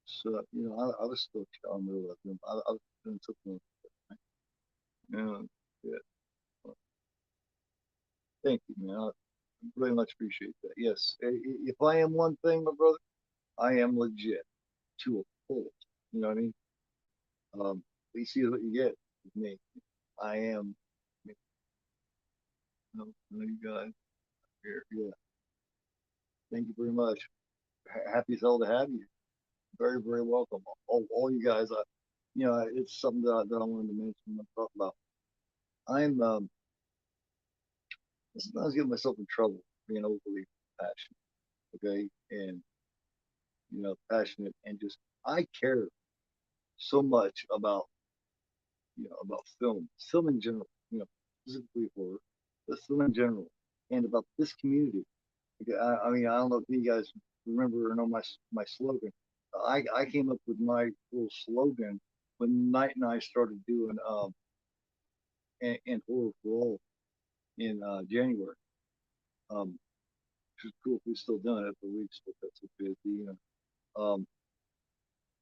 So I was still telling her about them. I was doing something. Yeah, yeah. Well, thank you, man. I really much appreciate that. Yes, if I am one thing, my brother, I am legit to a full. You know what I mean? You see what you get with me. I am. You guys here. Yeah. Thank you very much. Happy as hell to have you. Very, very welcome. All you guys. It's something that I wanted to mention and talk about. I'm sometimes getting myself in trouble being overly passionate. Okay, and passionate and just I care so much about film in general. Specifically horror, but film in general, and about this community. I mean, I don't know if you guys remember or know my slogan. I came up with my little slogan when Knight and I started doing and horror for all in January. Um, which is cool if we're still doing it, but we just got so busy.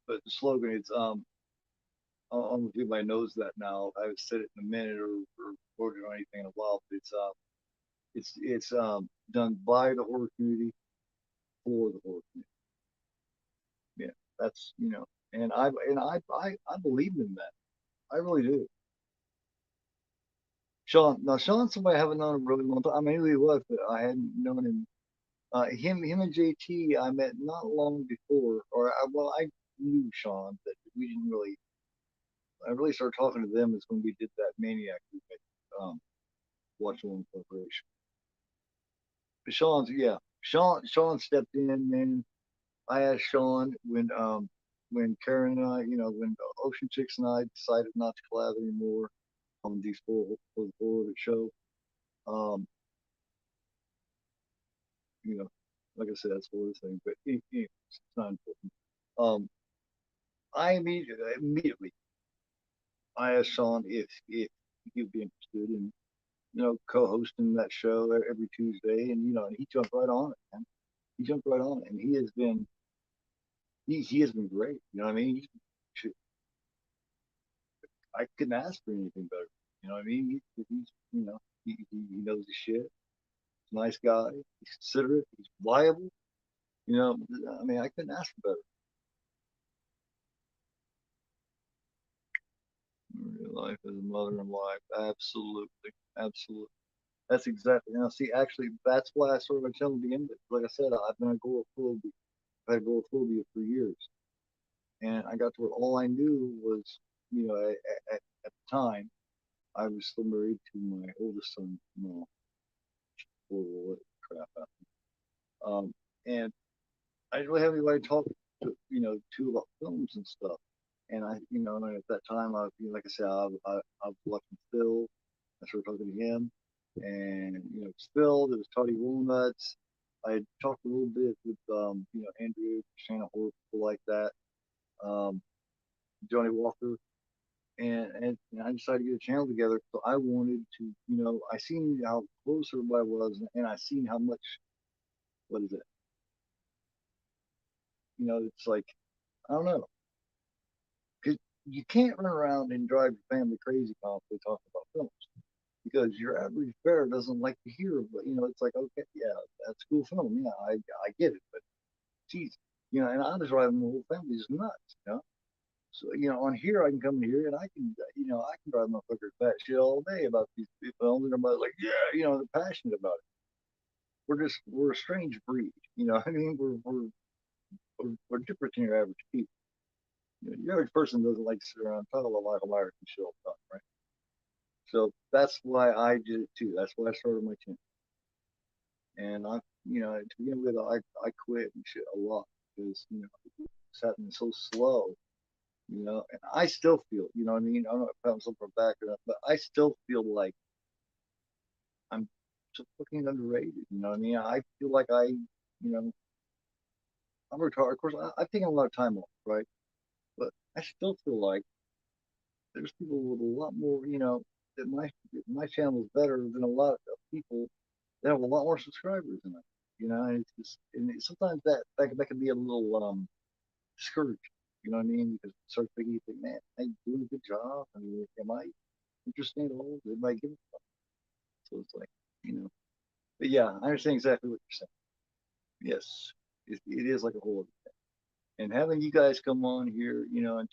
But the slogan it's I don't know if anybody knows that now. I haven't said it in a minute or recorded or anything in a while, but it's done by the horror community for the horror community. Yeah, that's and I believe in that. I really do. Sean's somebody I haven't known a really long time. I mean, he was, but I hadn't known him. Him and JT I met not long before, well, I knew Sean, but we didn't really. I really started talking to them is when we did that Maniac movie, WatchAlong Corporation. But Sean stepped in, man. I asked Sean when Karen and I, when Ocean Chicks and I decided not to collab anymore on these for the forward show. Um, you know, like I said, that's the other thing, but it's not important. Um, I immediately I asked Sean if he'd be interested in co-hosting that show every Tuesday, and and he jumped right on it, man. He jumped right on it, and he has been great. You know what I mean? I couldn't ask for anything better. You know what I mean? He knows his shit. He's a nice guy. He's considerate. He's reliable. I mean, I couldn't ask for better. Real life as a mother in life, absolutely, absolutely. That's exactly. See, actually, that's why I sort of channel the end. Like I said, I've been agoraphobia. I've had agoraphobia for years, and I got to where all I knew was, at the time, I was still married to my oldest son. No, what crap happened. And I didn't really have anybody to talk to about films and stuff. And and at that time, like I said, I was watching Phil. I started talking to him, and it's Phil. There was Toddy Walnuts. I had talked a little bit with Andrew, Shannon Horror, people like that. Um, Johnny Walker. and I decided to get a channel together. So I wanted to, I seen how close everybody was, and I seen how much, what is it? It's like, I don't know, because you can't run around and drive your family crazy constantly talking about films, because your average bear doesn't like to hear. But it's like, okay, yeah, that's a cool film, yeah, I get it, but geez, and I was driving the whole family is nuts. So on here I can come in here and I can drive motherfuckers bat shit all day about these films, and everybody's like, yeah, they're passionate about it. We're a strange breed, I mean, we're different than your average people. Your average person doesn't like to sit around and talk about Michael Myers and shit all the time, right? So that's why I did it too. That's why I started my channel. And to begin with, I quit and shit a lot because it's happening so slow. And I still feel, what I mean? I don't know if I'm something back or not, but I still feel like I'm so fucking underrated. You know what I mean? I feel like know, I'm retired. Of course, I've taken a lot of time off, right? But I still feel like there's people with a lot more, that my channel is better than a lot of people that have a lot more subscribers than it. And it's just, and sometimes that can be a little discouraging. You know what I mean? Because it starts making you think, man, am I doing a good job? I mean, am I interesting at all? Did I give a fuck? So it's like, you know. But yeah, I understand exactly what you're saying. Yes, it is like a whole other thing. And having you guys come on here, and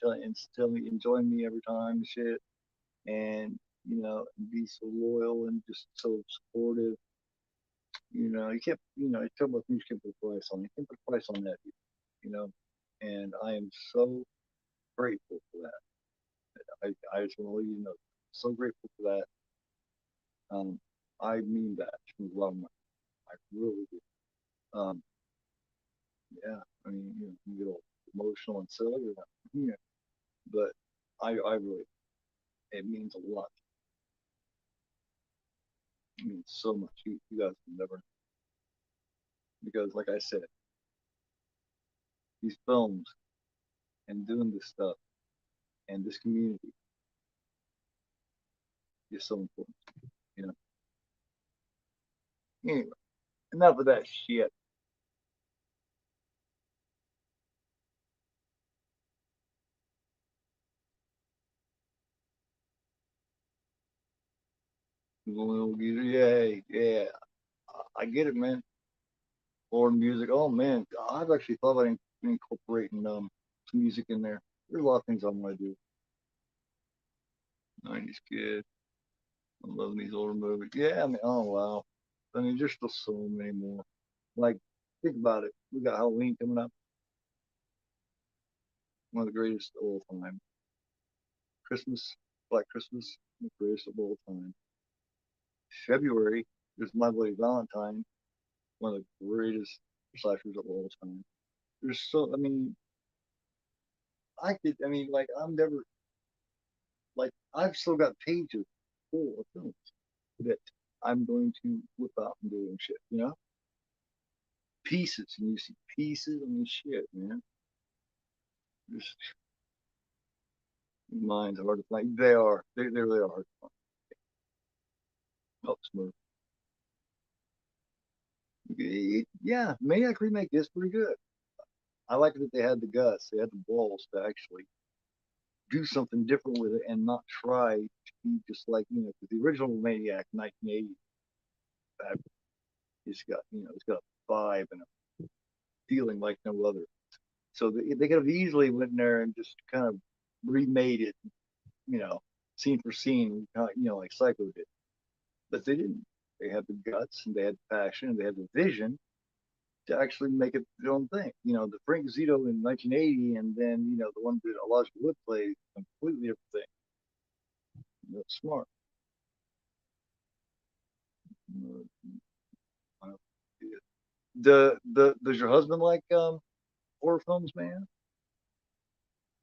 tell me, enjoy me every time and shit, and and be so loyal and just so supportive. You can't, you talk about things you can't put a price on. You can't put a price on that, you know. And I am so grateful for that. I just want to let you know, so grateful for that. Um, I mean that from the bottom of my heart. I really do. Um, yeah, I mean, you get all emotional and silly, yeah, but I really, it means a lot. It means so much. You guys will never, because like I said, these films and doing this stuff and this community is so important. You know. Anyway, enough of that shit. Yeah, yeah. I get it, man. Or music. Oh man, I've actually thought about incorporating some music in there. There's a lot of things I want to do. 90s kid. I'm loving these older movies. Yeah, I mean, oh wow. I mean, there's still so many more. Like, think about it. We got Halloween coming up. One of the greatest of all time. Christmas, Black Christmas, the greatest of all time. February, there's My Bloody Valentine, one of the greatest slashers of all time. There's so, I mean, I mean, like, I'm never, like, I've still got pages full of films that I'm going to whip out and do and shit, Pieces, and you see pieces, I mean, shit, man. Just minds are hard to find. They are, they really are hard to find. Oh, smooth. Yeah, Maniac remake is pretty good. I like that they had the guts, they had the balls to actually do something different with it and not try to be just like, the original Maniac 1980, it's got, it's got a vibe and a feeling like no other. So they could have easily went in there and just kind of remade it, you know, scene for scene, like Psycho did. But they didn't. They had the guts and they had the passion and they had the vision to actually make it their own thing. The Frank Zito in 1980, and then the one that Elijah Wood played, completely different thing. Smart. Does your husband like horror films, man?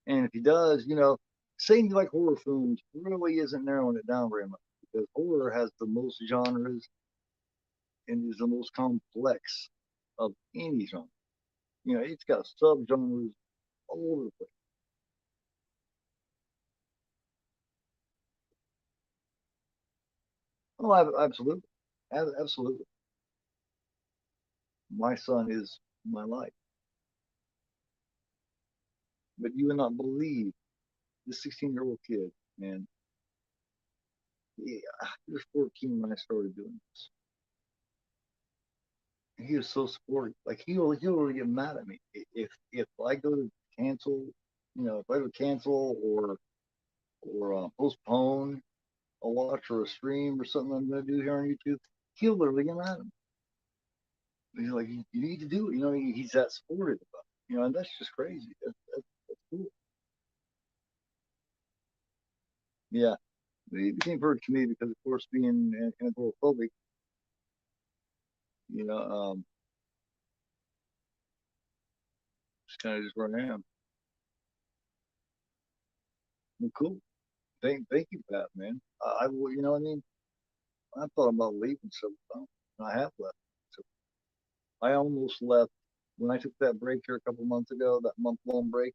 And if he does, saying you like horror films really isn't narrowing it down very much, because horror has the most genres and is the most complex of any genre. It's got subgenres all over the place. Oh, absolutely, absolutely. My son is my life, but you would not believe this 16-year-old kid, man. He was 14 when I started doing this. And he was so supportive. Like he'll really get mad at me if I go to cancel, if I go cancel or postpone a watch or a stream or something I'm going to do here on YouTube. He'll literally get mad at me. He's like, you need to do it. He's that supportive about it. And that's just crazy. That's cool. Yeah. He became very to me because, of course, being agoraphobic, you know, um, it's kind of just where I am. Well, cool. Thank you, Pat, man. You know what I mean? I thought about leaving several times, and I have left. So I almost left when I took that break here a couple months ago, that month-long break.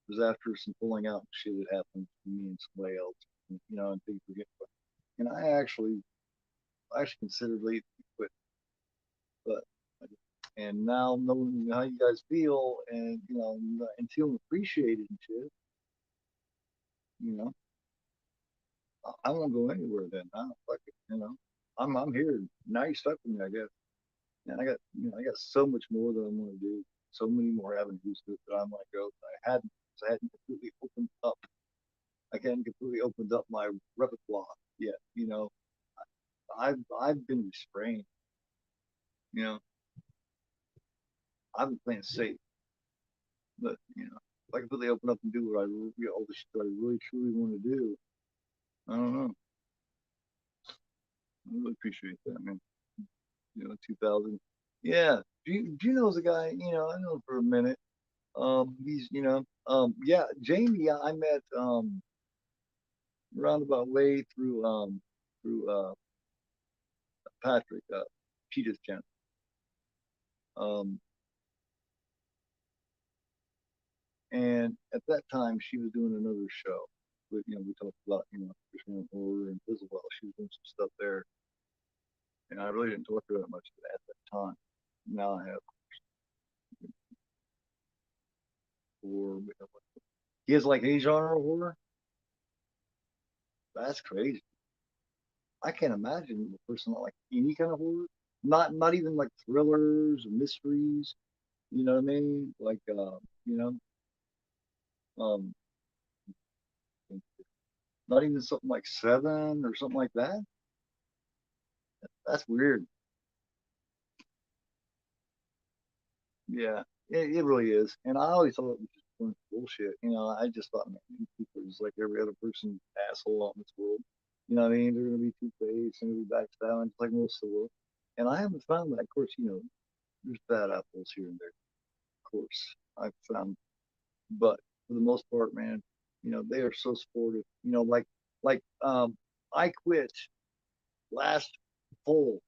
It was after some pulling out shit that happened to me and somebody else, and things were getting. And I actually considered leaving, quit, but and now knowing how you guys feel and and feeling appreciated and shit, you know, I won't go anywhere then. Fuck it, I'm here now. You're stuck with me, I guess. And I got so much more that I want to do, so many more avenues that I want to go. I hadn't completely opened up. I hadn't completely opened up my repertoire yet. I've been restrained. You know, I've been playing safe, but if I completely open up and do all the shit that I really truly want to do, I don't know. I really appreciate that, man. 2000. Yeah. Do you know the guy? I know him for a minute. He's, yeah, Jamie, I met, roundabout way through Patrick, Cheetah's channel. Um, and at that time, she was doing another show. We talked about, Christian horror and Isabel. She was doing some stuff there, and I really didn't talk to her that much at that time. Now I have four. He has like a genre of horror. That's crazy. I can't imagine a person that like any kind of horror. Not even like thrillers or mysteries. You know what I mean? Like you know, um, not even something like Seven or something like that. That's weird. Yeah, it really is. And I always thought it was just bullshit. I just thought, man, people are just like every other person asshole out in this world. You know what I mean? They're gonna be two faced and be backstabbing just like most of the world. And I haven't found that. Of course, there's bad apples here and there. Of course, I've found, but for the most part, man, they are so supportive. Like I quit last fall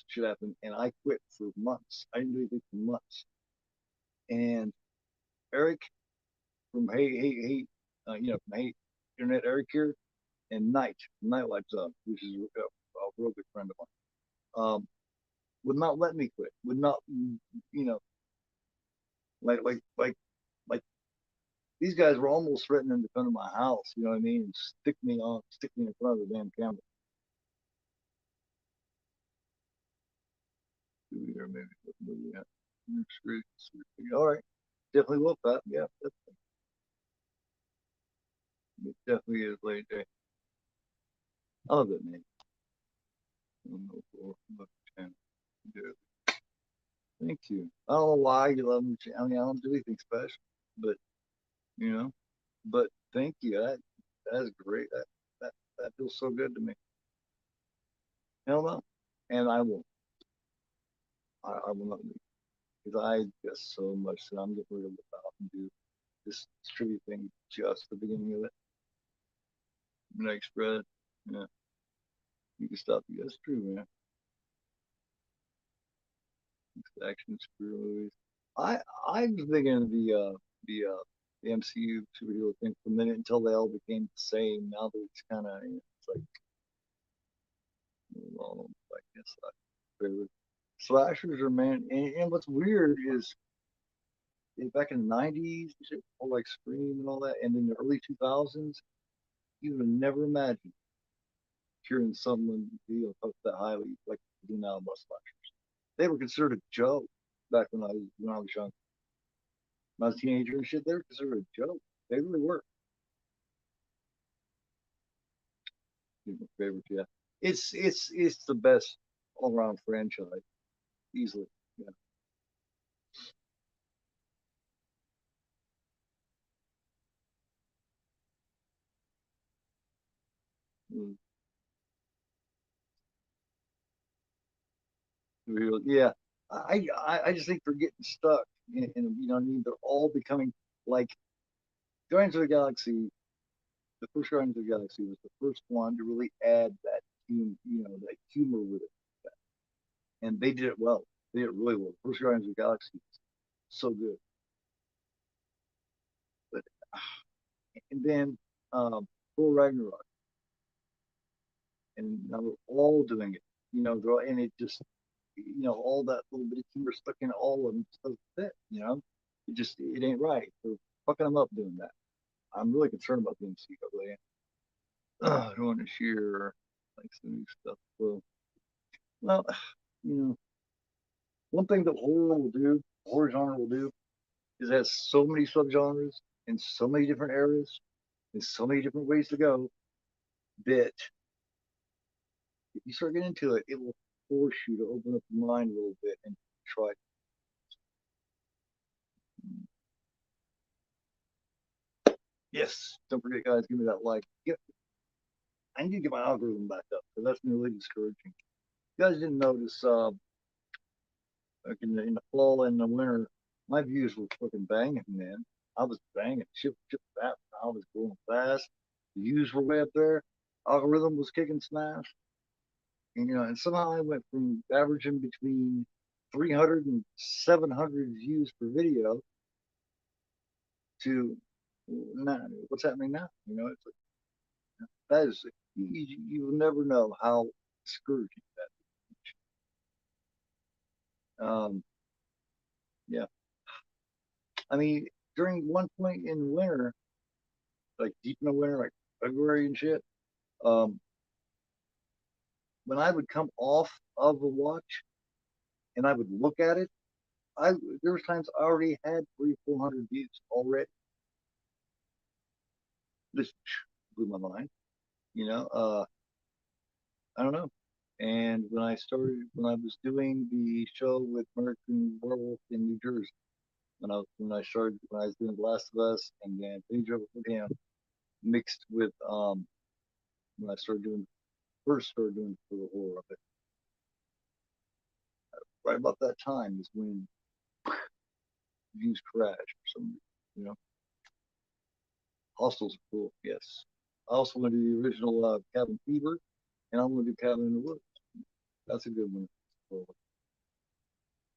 shit happened, and I quit for months. I didn't do anything for months. And Eric from from Hey Internet, Eric here, and Night Lights Up, which is a real good friend of mine, would not let me quit. Would not, you know, like these guys were almost threatening to come to my house. You know what I mean? And stick me in front of the damn camera. Maybe. Yeah. All right. Definitely will, Pat. Yeah, it definitely is late day. I love it, man. I don't know for Thank you. I don't know why you love me. I mean, I don't do anything special, but you know, but thank you. That's great. That feels so good to me. Hell no, and I won't. I will not leave because I just so much that I'm getting rid of the out and do this trivia thing just the beginning of it. Next spread, yeah, you can stop. That's true, man. Action superhero movies. I I was thinking of the MCU superhero thing for a minute until they all became the same. Now that it's kind of it's like Well, I guess favorite slashers are, man. And what's weird is back in the '90s, all like Scream and all that, and in the early 2000s, you would never imagine hearing someone talk that highly like do now about slashers. They were considered a joke back when I was young. When I was a teenager and shit, they were considered a joke. They really were. My favorite, yeah. It's the best all around franchise, easily. Yeah. Mm. Yeah. I just think they're getting stuck, and you know what I mean. They're all becoming like Guardians of the Galaxy. The first Guardians of the Galaxy was the first one to really add that that humor with it, and they did it well. They did it really well. The first Guardians of the Galaxy was so good, but and then Thor Ragnarok, and now we're all doing it. And it just all that little bit of humor stuck in all of them just doesn't fit. It ain't right. They're fucking them up doing that. I'm really concerned about the MCU. I really am. I don't want to share like some new stuff. Well, you know, one thing that horror genre will do, is it has so many subgenres and so many different areas and so many different ways to go that if you start getting into it, it will force you to open up your mind a little bit and try. Yes, don't forget, guys, give me that like. Yeah, I need to get my algorithm back up because that's been really discouraging. You guys didn't notice, like in the fall and the winter, my views were fucking banging, man. I was banging, chip that. I was going fast. The views were way up there. Algorithm was kicking smash. And somehow I went from averaging between 300 and 700 views per video to now, what's happening now? It's like, that is, you will never know how discouraging that. Yeah. I mean, during one point in winter, like deep in the winter, like February and shit, um, when I would come off of the watch and I would look at it, I there was times I already had 300, 400 views already. This blew my mind. You know, uh, I don't know. And when I was doing the show with American Werewolf in New Jersey, when I was doing The Last of Us, and then Pedro with him mixed with when I first started doing for the horror of it. Right about that time is when views crashed for some reason. You know, Hostels are cool. Yes. I also want to do the original Cabin Fever, and I want to do Cabin in the Woods. That's a good one. Well,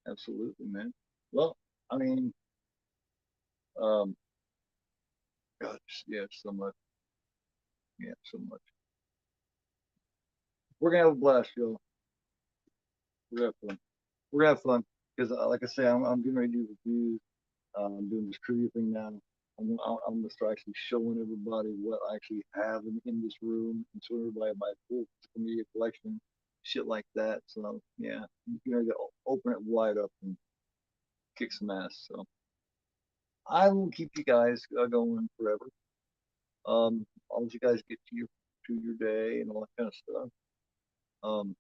absolutely, man. Well, I mean, um, God, yeah, so much. Yeah, so much. We're gonna have a blast, y'all. We're gonna have fun. We're gonna have fun because, like I say, I'm getting ready to do reviews. I'm doing this trivia thing now. I'm gonna start actually showing everybody what I actually have in this room, and show everybody my full physical media collection, shit like that. So yeah, you're gonna open it wide up and kick some ass. So I will keep you guys going forever. I'll let you guys get to your day and all that kind of stuff. Um,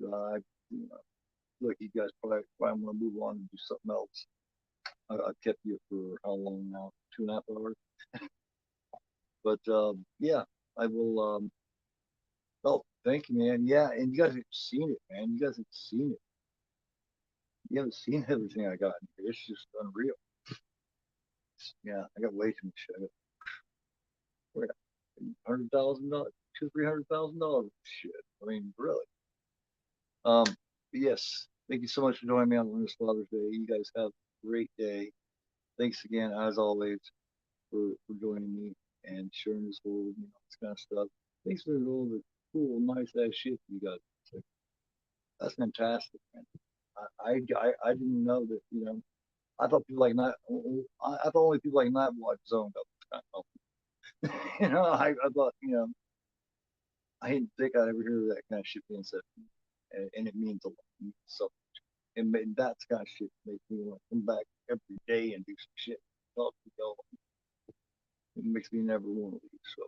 I, you know, look, you guys probably want to move on and do something else. I've kept you for how long now? 2.5 hours. But yeah, I will. Oh, thank you, man. Yeah, and you guys have seen it, man. You guys have seen it. You haven't seen everything I got in here. It's just unreal. Yeah, I got way too much shit. We're at $100,000, $300,000 shit. I mean, really. But yes, thank you so much for joining me on this Father's Day. You guys have a great day. Thanks again, as always, for joining me and sharing this whole this kind of stuff. Thanks for all of it. cool, nice ass shit you guys say. That's fantastic, man. I didn't know that, I thought people like not, I thought only people like not watch zoned up this kind of stuff. I thought, I didn't think I'd ever hear that kind of shit being said, and it means a lot. So, that's the kind of shit that makes me want to come back every day and do some shit. Talk to y'all. It makes me never want to leave. So,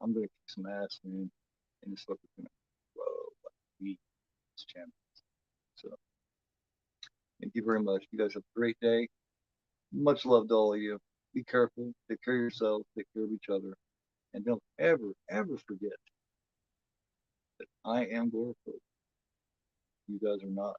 I'm gonna kick some ass, man, and this fucker's gonna grow like we this channel. So, thank you very much. You guys have a great day. Much love to all of you. Be careful. Take care of yourself. Take care of each other. And don't ever, ever forget that I am GoreAphobe. You guys are not.